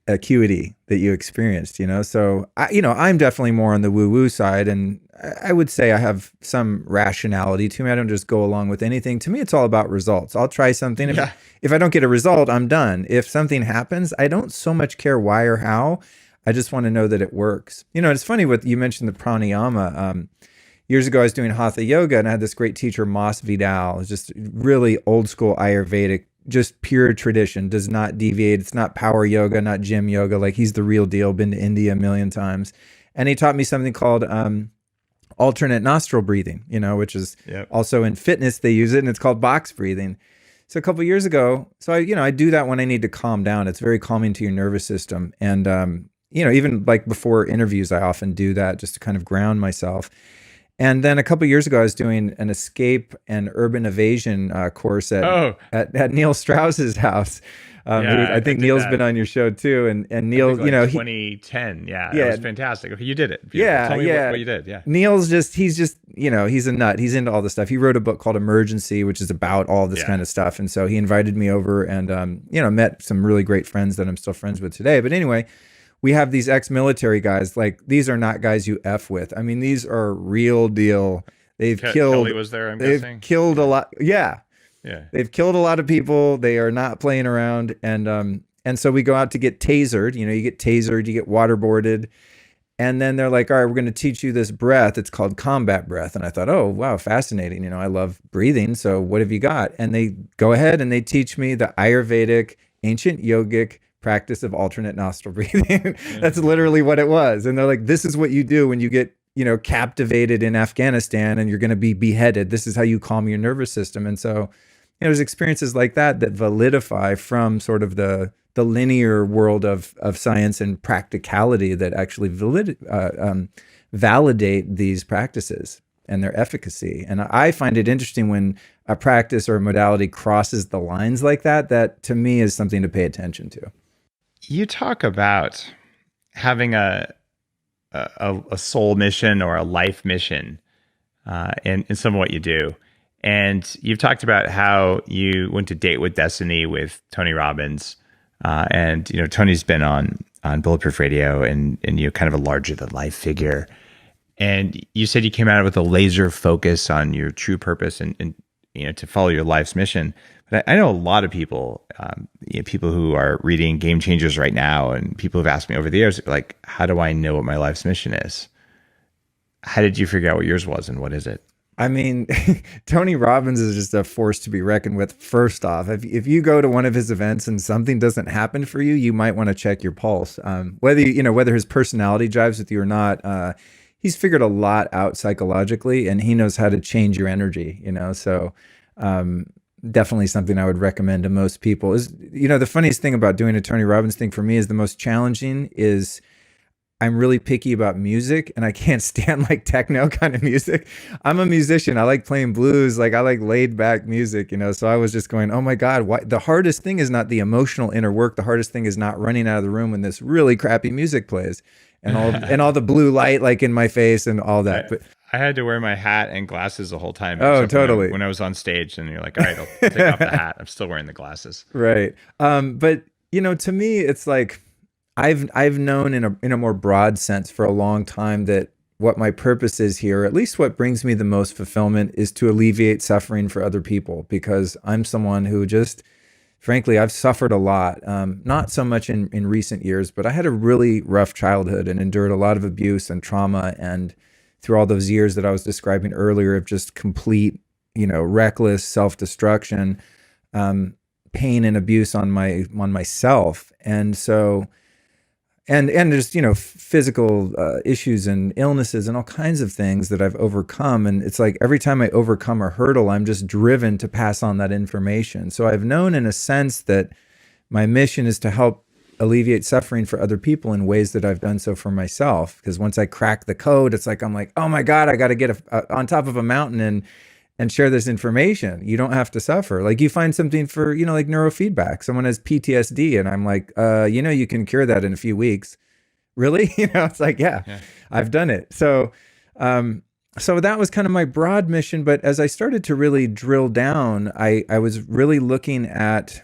acuity that you experienced, So, I'm definitely more on the woo-woo side, and I would say I have some rationality to me. I don't just go along with anything. To me, it's all about results. I'll try something. If I don't get a result, I'm done. If something happens, I don't so much care why or how. I just want to know that it works. It's funny you mentioned the pranayama. Years ago, I was doing hatha yoga, and I had this great teacher, Mas Vidal, just really old school Ayurvedic, just pure tradition, does not deviate. It's not power yoga, not gym yoga. Like, he's the real deal, been to India a million times. And he taught me something called alternate nostril breathing, which is also in fitness, they use it, and it's called box breathing. So a couple of years ago, I do that when I need to calm down. It's very calming to your nervous system. And, even like before interviews, I often do that just to kind of ground myself. And then a couple of years ago, I was doing an escape and urban evasion course at Neil Strauss's house. I think Neil's been on your show too. And Neil, 2010. It was fantastic. Okay, you did it. Beautiful. Tell me what you did. Yeah. Neil's he's a nut. He's into all this stuff. He wrote a book called Emergency, which is about all this kind of stuff. And so he invited me over, and, met some really great friends that I'm still friends with today. But anyway, we have these ex-military guys. Like, these are not guys you F with. I mean, these are real deal. They've killed. Kelly was there, I'm guessing. Killed a lot. Yeah. They've killed a lot of people. They are not playing around. And so we go out to get tasered. You get tasered, you get waterboarded. And then they're like, all right, we're going to teach you this breath. It's called combat breath. And I thought, oh, wow, fascinating. I love breathing. So what have you got? And they go ahead and they teach me the Ayurvedic, ancient yogic practice of alternate nostril breathing. That's literally what it was. And they're like, this is what you do when you get captivated in Afghanistan and you're going to be beheaded. This is how you calm your nervous system. And so, there's experiences like that validify from sort of the linear world of science and practicality that actually validate these practices and their efficacy. And I find it interesting when a practice or a modality crosses the lines like that. That to me is something to pay attention to. You talk about having a soul mission or a life mission in some of what you do. And you've talked about how you went to Date with Destiny with Tony Robbins. And Tony's been on Bulletproof Radio and you're kind of a larger than life figure. And you said you came out with a laser focus on your true purpose and to follow your life's mission. But I know a lot of people, people who are reading Game Changers right now, and people have asked me over the years, like, how do I know what my life's mission is? How did you figure out what yours was, and what is it? I mean, Tony Robbins is just a force to be reckoned with. First off, if you go to one of his events and something doesn't happen for you, you might want to check your pulse. Whether his personality jives with you or not, he's figured a lot out psychologically, and he knows how to change your energy. So definitely something I would recommend to most people. Is the funniest thing about doing a Tony Robbins thing for me is the most challenging is I'm really picky about music, and I can't stand like techno kind of music. I'm a musician. I like playing blues. Like I like laid back music, So I was just going, oh my God, why? The hardest thing is not the emotional inner work. The hardest thing is not running out of the room when this really crappy music plays and all the blue light like in my face and all that. But I had to wear my hat and glasses the whole time. Oh, totally. When I was on stage, and you're like, all right, I'll take off the hat. I'm still wearing the glasses. Right. But to me, it's like, I've known in a more broad sense for a long time that what my purpose is here, at least what brings me the most fulfillment, is to alleviate suffering for other people, because I'm someone who just, frankly, I've suffered a lot. Not so much in recent years, but I had a really rough childhood and endured a lot of abuse and trauma. And through all those years that I was describing earlier of just complete, reckless self-destruction, pain and abuse on myself. And so, and there's, physical issues and illnesses and all kinds of things that I've overcome. And it's like every time I overcome a hurdle, I'm just driven to pass on that information. So I've known in a sense that my mission is to help alleviate suffering for other people in ways that I've done so for myself. Because once I crack the code, it's like, I'm like, oh my God, I got to get on top of a mountain and share this information. You don't have to suffer. Like you find something for, like neurofeedback. Someone has PTSD and I'm like, you can cure that in a few weeks. Really? It's like, yeah, I've done it. So that was kind of my broad mission. But as I started to really drill down, I was really looking at,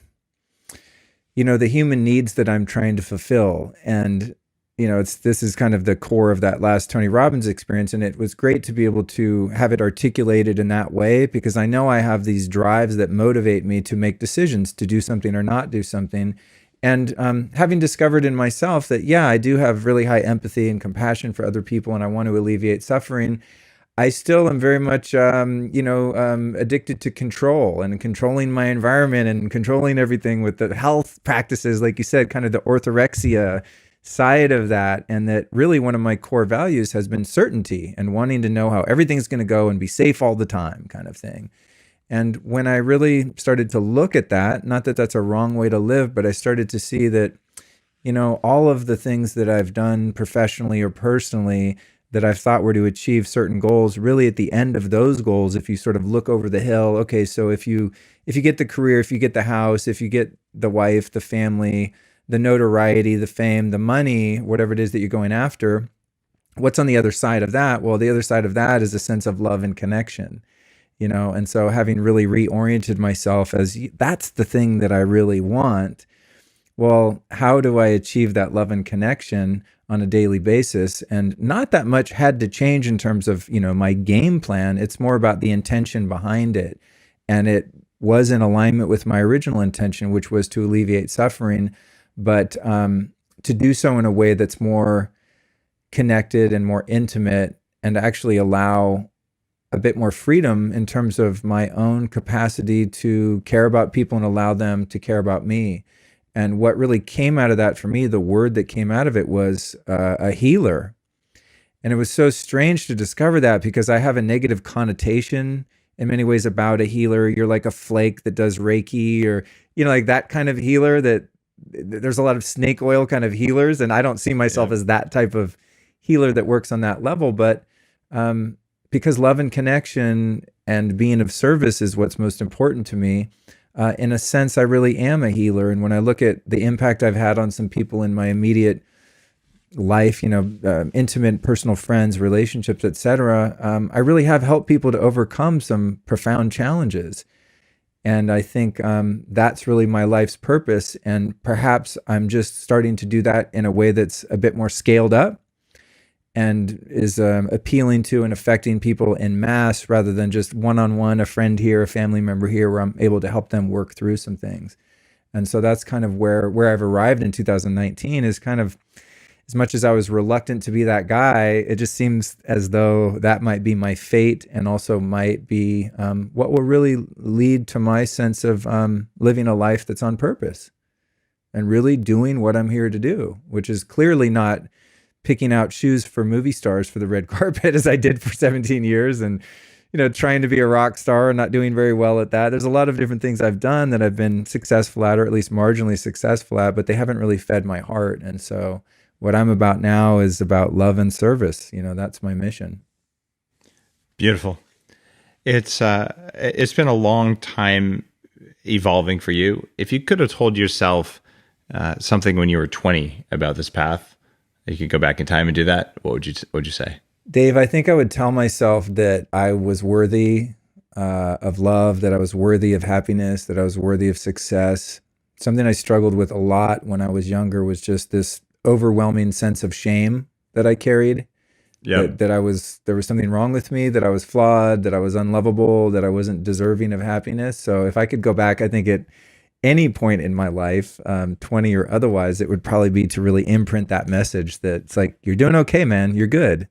the human needs that I'm trying to fulfill. And this is kind of the core of that last Tony Robbins experience. And it was great to be able to have it articulated in that way, because I know I have these drives that motivate me to make decisions to do something or not do something. And having discovered in myself that, I do have really high empathy and compassion for other people, and I want to alleviate suffering, I still am very much, addicted to control and controlling my environment and controlling everything with the health practices, like you said, kind of the orthorexia side of that. And that really one of my core values has been certainty and wanting to know how everything's going to go and be safe all the time kind of thing. And when I really started to look at that, not that that's a wrong way to live, but I started to see that, all of the things that I've done professionally or personally that I've thought were to achieve certain goals, really at the end of those goals, if you sort of look over the hill, okay, so if you get the career, if you get the house, if you get the wife, the family, the notoriety, the fame, the money, whatever it is that you're going after, what's on the other side of that? Well, the other side of that is a sense of love and connection, and so having really reoriented myself as that's the thing that I really want. Well, how do I achieve that love and connection on a daily basis? And not that much had to change in terms of, my game plan. It's more about the intention behind it. And it was in alignment with my original intention, which was to alleviate suffering, but to do so in a way that's more connected and more intimate, and actually allow a bit more freedom in terms of my own capacity to care about people and allow them to care about me. And what really came out of that for me, the word that came out of it was a healer. And it was so strange to discover that, because I have a negative connotation in many ways about a healer. You're like a flake that does Reiki, or, like that kind of healer. That there's a lot of snake oil kind of healers. And I don't see myself as that type of healer that works on that level. But because love and connection and being of service is what's most important to me, in a sense, I really am a healer. And when I look at the impact I've had on some people in my immediate life, intimate personal friends, relationships, etc., I really have helped people to overcome some profound challenges. And I think that's really my life's purpose. And perhaps I'm just starting to do that in a way that's a bit more scaled up and is appealing to and affecting people en masse, rather than just one-on-one, a friend here, a family member here, where I'm able to help them work through some things. And so that's kind of where I've arrived in 2019, is kind of, as much as I was reluctant to be that guy, it just seems as though that might be my fate, and also might be what will really lead to my sense of living a life that's on purpose and really doing what I'm here to do, which is clearly not picking out shoes for movie stars for the red carpet, as I did for 17 years, and trying to be a rock star and not doing very well at that. There's a lot of different things I've done that I've been successful at, or at least marginally successful at, but they haven't really fed my heart. And so what I'm about now is about love and service. That's my mission. Beautiful. It's been a long time evolving for you. If you could have told yourself something when you were 20 about this path, you could go back in time and do that, what would you say? Dave, I think I would tell myself that I was worthy of love, that I was worthy of happiness, that I was worthy of success. Something I struggled with a lot when I was younger was just this overwhelming sense of shame that I carried. That there was something wrong with me, that I was flawed, that I was unlovable, that I wasn't deserving of happiness. So if I could go back, I think at any point in my life, 20 or otherwise, it would probably be to really imprint that message that it's like, you're doing okay, man. You're good.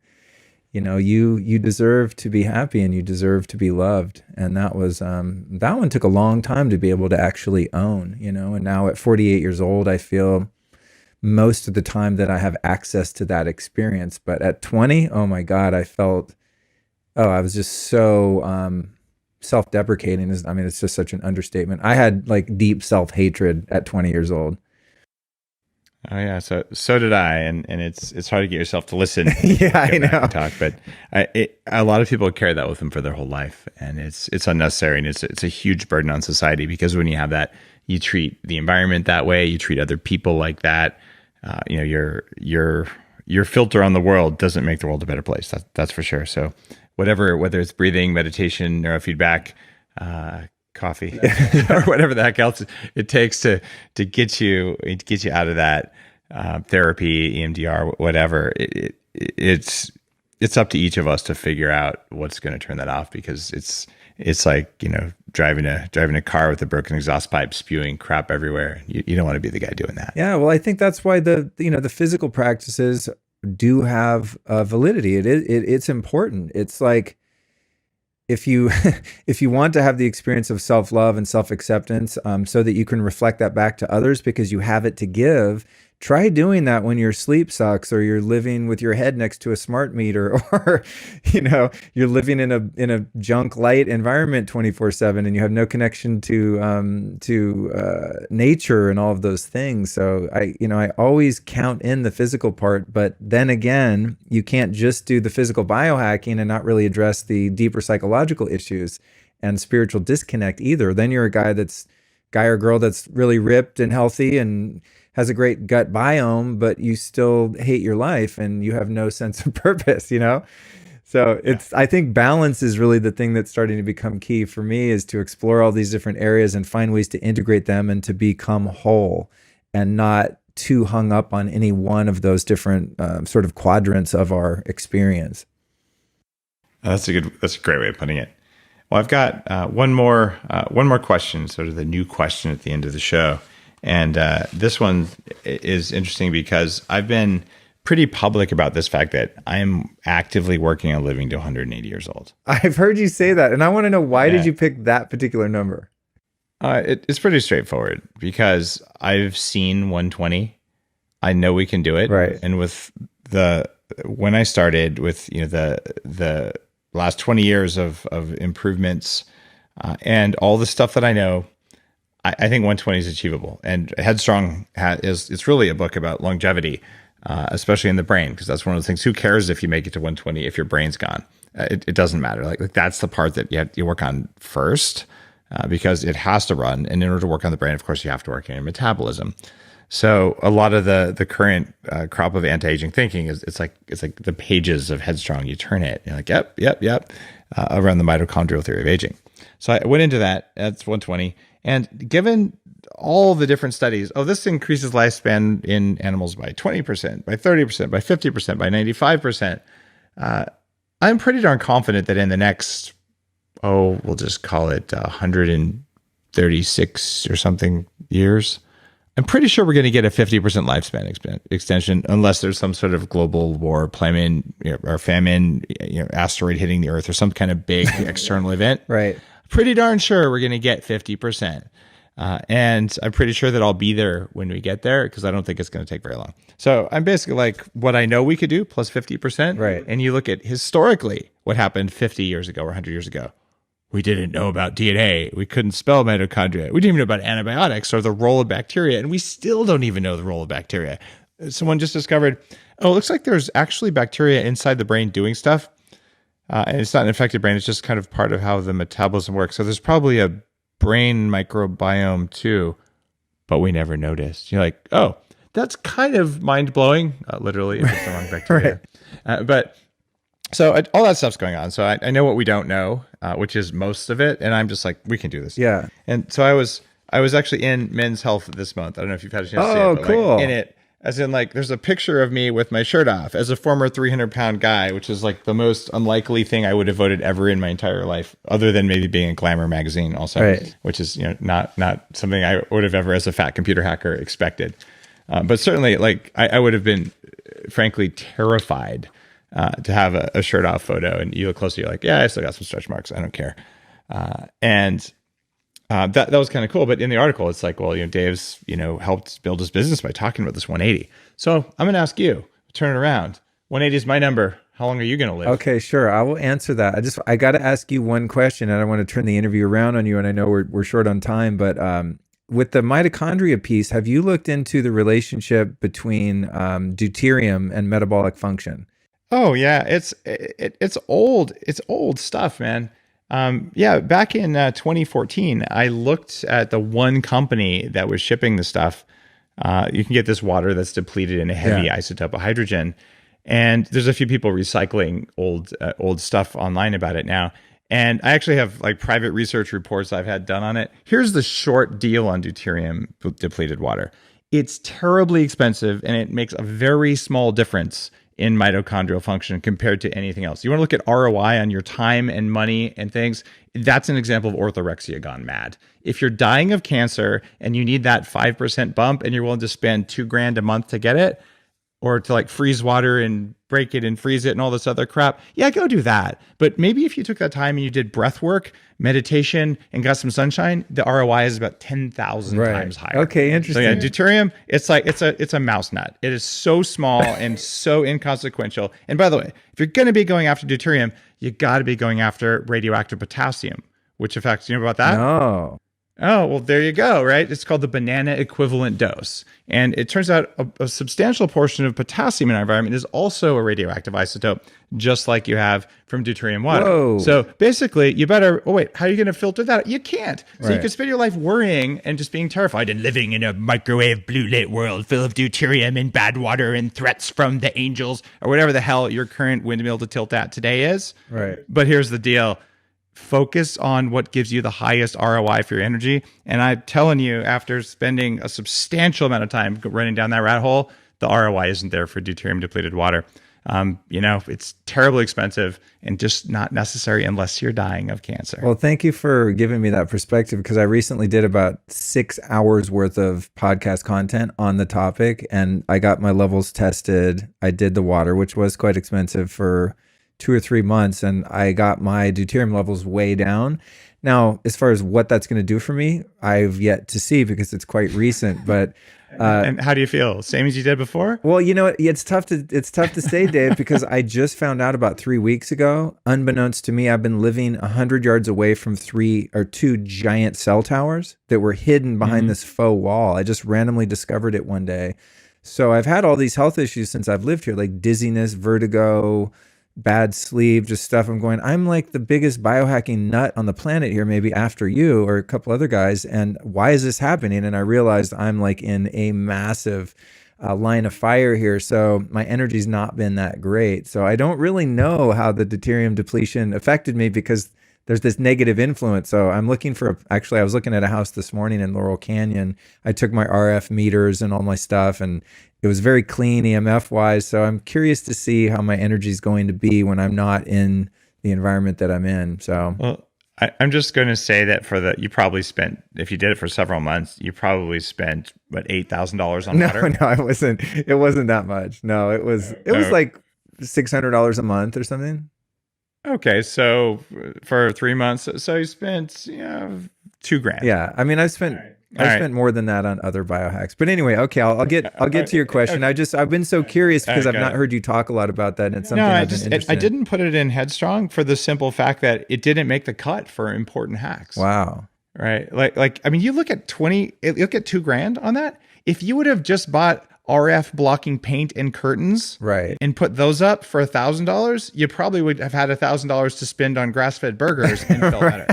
You deserve to be happy, and you deserve to be loved. And that one took a long time to be able to actually own, and now at 48 years old, I feel most of the time that I have access to that experience. But at 20, oh my God, I was just so self-deprecating. It's just such an understatement. I had like deep self-hatred at 20 years old. Oh yeah, so did I, and it's hard to get yourself to listen. Yeah, I know. Talk, but a lot of people carry that with them for their whole life, and it's unnecessary, and it's a huge burden on society, because when you have that, you treat the environment that way, you treat other people like that. Your filter on the world doesn't make the world a better place. That's for sure. So whether it's breathing, meditation, neurofeedback, coffee, or whatever the heck else it takes to get you out of that, therapy, EMDR, whatever, it's up to each of us to figure out what's going to turn that off, because it's like, driving a car with a broken exhaust pipe, spewing crap everywhere. You don't want to be the guy doing that. Yeah, well, I think that's why the physical practices do have validity. It's important. It's like, if you want to have the experience of self-love and self-acceptance, so that you can reflect that back to others because you have it to give, try doing that when your sleep sucks, or you're living with your head next to a smart meter, or you're living in a junk light environment 24/7, and you have no connection to nature and all of those things. So I always count in the physical part, but then again, you can't just do the physical biohacking and not really address the deeper psychological issues and spiritual disconnect either. Then you're a guy or girl that's really ripped and healthy and has a great gut biome, but you still hate your life and you have no sense of purpose, So I think balance is really the thing that's starting to become key for me, is to explore all these different areas and find ways to integrate them and to become whole, and not too hung up on any one of those different sort of quadrants of our experience. That's a great way of putting it. Well, I've got one more question, sort of the new question at the end of the show. And this one is interesting because I've been pretty public about this fact that I'm actively working on living to 180 years old. I've heard you say that, and I want to know, why did you pick that particular number? It's pretty straightforward, because I've seen 120. I know we can do it. Right. And with the when I started with the last 20 years of improvements and all the stuff that I know, I think 120 is achievable. And Headstrong it's really a book about longevity, especially in the brain, because that's one of the things. Who cares if you make it to 120 if your brain's gone? It doesn't matter. Like that's the part that you work on first, because it has to run. And in order to work on the brain, of course, you have to work on your metabolism. So a lot of the current crop of anti-aging thinking is it's like the pages of Headstrong. You turn it, you're like, yep, around the mitochondrial theory of aging. So I went into that. That's 120. And given all the different studies, this increases lifespan in animals by 20%, by 30%, by 50%, by 95%. I'm pretty darn confident that in the next, we'll just call it 136 or something years, I'm pretty sure we're going to get a 50% lifespan extension, unless there's some sort of global war, or famine, asteroid hitting the Earth, or some kind of big external event. Right. Pretty darn sure we're going to get 50%. And I'm pretty sure that I'll be there when we get there, because I don't think it's going to take very long. So I'm basically like what I know we could do plus 50%. Right. And you look at historically what happened 50 years ago or 100 years ago. We didn't know about DNA. We couldn't spell mitochondria. We didn't even know about antibiotics or the role of bacteria. And we still don't even know the role of bacteria. Someone just discovered, it looks like there's actually bacteria inside the brain doing stuff. And it's not an infected brain. It's just kind of part of how the metabolism works. So there's probably a brain microbiome too, but we never noticed. You're like, that's kind of mind-blowing, literally, if it's the wrong bacteria. Right. So all that stuff's going on. So I know what we don't know, which is most of it. And I'm just like, we can do this. Yeah. And so I was actually in Men's Health this month. I don't know if you've had a chance to see it. But cool. Like in it, as in like, there's a picture of me with my shirt off as a former 300-pound guy, which is like the most unlikely thing I would have voted ever in my entire life, other than maybe being in Glamour magazine also, right. Which is, not something I would have ever, as a fat computer hacker, expected. But certainly, like, I would have been, frankly, terrified to have a shirt off photo, and you look closer, you're like, yeah, I still got some stretch marks. I don't care. That was kind of cool. But in the article, it's like, well, Dave's, helped build his business by talking about this 180. So I'm going to ask you, turn it around. 180 is my number. How long are you going to live? Okay, sure. I will answer that. I got to ask you one question, and I want to turn the interview around on you. And I know we're short on time, but with the mitochondria piece, have you looked into the relationship between deuterium and metabolic function? Oh yeah, it's old. It's old stuff, man. Back in 2014, I looked at the one company that was shipping the stuff. You can get this water that's depleted in a heavy isotope of hydrogen, and there's a few people recycling old stuff online about it now. And I actually have like private research reports I've had done on it. Here's the short deal on deuterium depleted water. It's terribly expensive, and it makes a very small difference in mitochondrial function compared to anything else. You want to look at ROI on your time and money and things. That's an example of orthorexia gone mad. If you're dying of cancer and you need that 5% bump and you're willing to spend $2,000 a month to get it, or to like freeze water and break it and freeze it and all this other crap, yeah, go do that. But maybe if you took that time and you did breath work, meditation, and got some sunshine, the ROI is about 10,000 times higher. Okay, interesting. So yeah, deuterium, it's a mouse nut. It is so small and so inconsequential. And by the way, if you're going to be going after deuterium, you got to be going after radioactive potassium, which affects, you know about that? No. Oh, well, there you go, right? It's called the banana equivalent dose. And it turns out a substantial portion of potassium in our environment is also a radioactive isotope, just like you have from deuterium water. Whoa. So basically, you better, how are you going to filter that? You can't. So you can spend your life worrying and just being terrified and living in a microwave blue lit world full of deuterium and bad water and threats from the angels or whatever the hell your current windmill to tilt at today is. Right. But here's the deal. Focus on what gives you the highest ROI for your energy. And I'm telling you, after spending a substantial amount of time running down that rat hole, the ROI isn't there for deuterium depleted water. It's terribly expensive and just not necessary unless you're dying of cancer. Well, thank you for giving me that perspective, because I recently did about 6 hours worth of podcast content on the topic, and I got my levels tested. I did the water, which was quite expensive, for 2 or 3 months, and I got my deuterium levels way down. Now, as far as what that's going to do for me, I've yet to see because it's quite recent. But and how do you feel? Same as you did before? well, it's tough to say, Dave, because I just found out about 3 weeks ago. Unbeknownst to me, I've been living 100 yards away from two giant cell towers that were hidden behind this faux wall. I just randomly discovered it one day. So I've had all these health issues since I've lived here, like dizziness, vertigo, bad sleep, just stuff. I'm like the biggest biohacking nut on the planet here, maybe after you or a couple other guys. And why is this happening? And I realized I'm like in a massive line of fire here. So my energy's not been that great. So I don't really know how the deuterium depletion affected me because there's this negative influence. So I'm looking actually, I was looking at a house this morning in Laurel Canyon. I took my RF meters and all my stuff, and it was very clean EMF wise. So I'm curious to see how my energy is going to be when I'm not in the environment that I'm in. So, well, I'm just going to say that you probably spent, if you did it for several months, you probably spent what, $8,000 on water? No, it wasn't that much. No, it was like $600 a month or something. Okay, so for 3 months, so you spent $2,000. Yeah, I mean, I spent more than that on other biohacks. But anyway, okay, I'll get to your question. I've been so curious because I've not heard you talk a lot about that, and it's something I've been interested in. I didn't put it in Headstrong for the simple fact that it didn't make the cut for important hacks. Wow. Right, like I mean, you look at $2,000 on that. If you would have just bought RF blocking paint and curtains, right, and put those up for $1,000, you probably would have had $1,000 to spend on grass-fed burgers and felt better.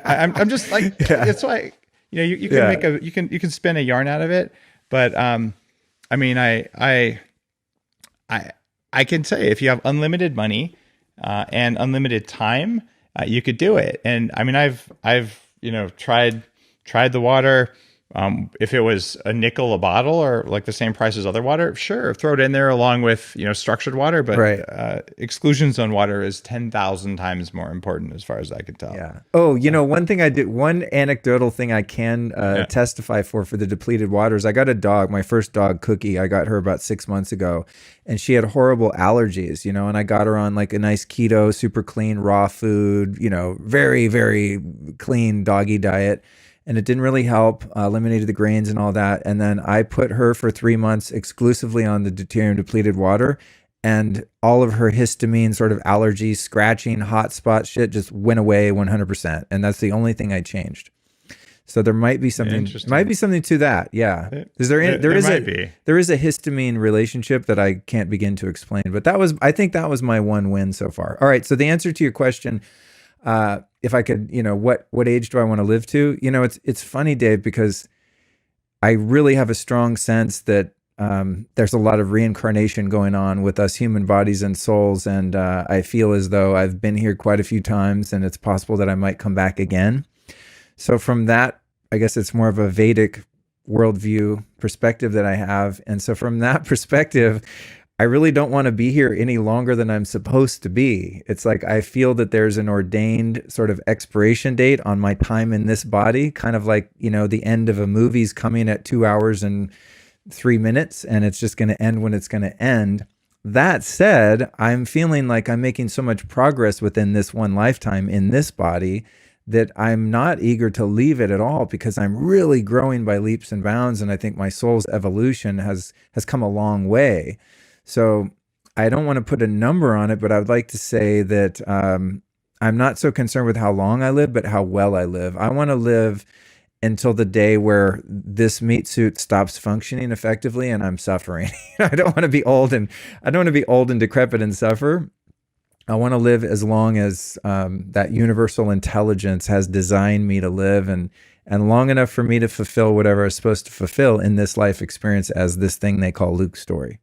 I'm just like, that's why you can you can spin a yarn out of it, but I mean, I can say if you have unlimited money and unlimited time, you could do it. And I mean, I've tried the water. If it was a nickel a bottle or like the same price as other water, sure, throw it in there along with structured water. But exclusion zone water is 10,000 times more important as far as I can tell. Yeah. Oh, one thing I did, one anecdotal thing I can testify for the depleted waters. I got a dog, my first dog, Cookie. I got her about 6 months ago, and she had horrible allergies. And I got her on like a nice keto, super clean, raw food. Very, very clean doggy diet. And it didn't really help, eliminated the grains and all that. And then I put her for 3 months exclusively on the deuterium depleted water, and all of her histamine sort of allergies, scratching, hot spot shit just went away 100%. And that's the only thing I changed. So there might be something to that. Yeah. There is a histamine relationship that I can't begin to explain, but I think that was my one win so far. All right. So the answer to your question, if I could, what age do I want to live to? It's funny, Dave, because I really have a strong sense that there's a lot of reincarnation going on with us human bodies and souls. And I feel as though I've been here quite a few times, and it's possible that I might come back again. So from that, I guess it's more of a Vedic worldview perspective that I have. And so from that perspective, I really don't want to be here any longer than I'm supposed to be. It's like I feel that there's an ordained sort of expiration date on my time in this body, kind of like, the end of a movie's coming at 2 hours and 3 minutes, and it's just going to end when it's going to end. That said, I'm feeling like I'm making so much progress within this one lifetime in this body that I'm not eager to leave it at all, because I'm really growing by leaps and bounds. And I think my soul's evolution has come a long way. So I don't want to put a number on it, but I would like to say that I'm not so concerned with how long I live, but how well I live. I want to live until the day where this meat suit stops functioning effectively and I'm suffering. I don't want to be old and decrepit and suffer. I want to live as long as that universal intelligence has designed me to live, and long enough for me to fulfill whatever I'm supposed to fulfill in this life experience as this thing they call Luke's story.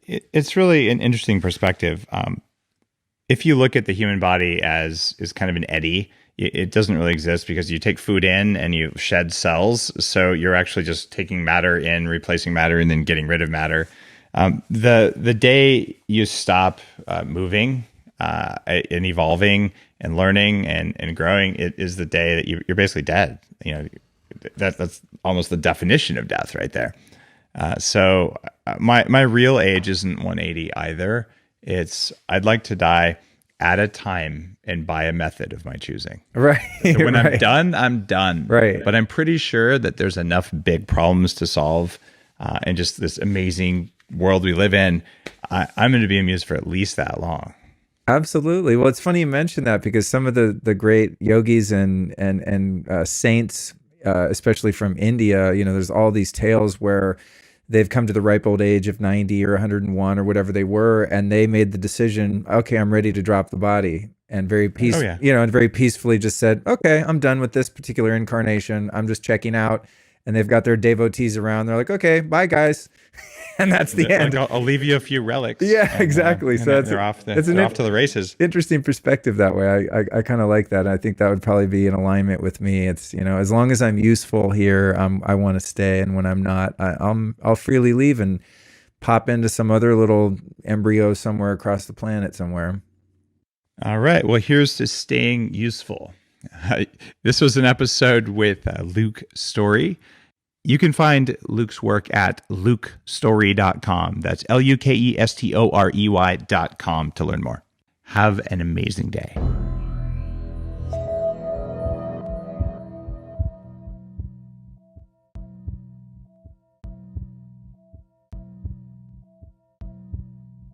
It's really an interesting perspective. If you look at the human body as kind of an eddy, it doesn't really exist because you take food in and you shed cells. So you're actually just taking matter in, replacing matter, and then getting rid of matter. The day you stop moving and evolving and learning and growing, it is the day that you're basically dead. That's almost the definition of death right there. So my real age isn't 180 either. I'd like to die at a time and buy a method of my choosing. Right. So when right. I'm done, I'm done. Right. But I'm pretty sure that there's enough big problems to solve and just this amazing world we live in. I'm going to be amused for at least that long. Absolutely. Well, it's funny you mentioned that because some of the great yogis and saints, especially from India, there's all these tales where they've come to the ripe old age of 90 or 101 or whatever they were, and they made the decision, okay, I'm ready to drop the body, and very and very peacefully just said, okay, I'm done with this particular incarnation. I'm just checking out. And they've got their devotees around. They're like, okay, bye guys. And that's the end. Like, I'll leave you a few relics. Yeah, exactly. So they're off to the races. Interesting perspective that way. I kind of like that. I think that would probably be in alignment with me. It's, as long as I'm useful here, I want to stay. And when I'm not, I'll freely leave and pop into some other little embryo somewhere across the planet somewhere. All right. Well, here's to staying useful. This was an episode with Luke Storey. You can find Luke's work at lukestorey.com. That's LUKESTOREY.com to learn more. Have an amazing day.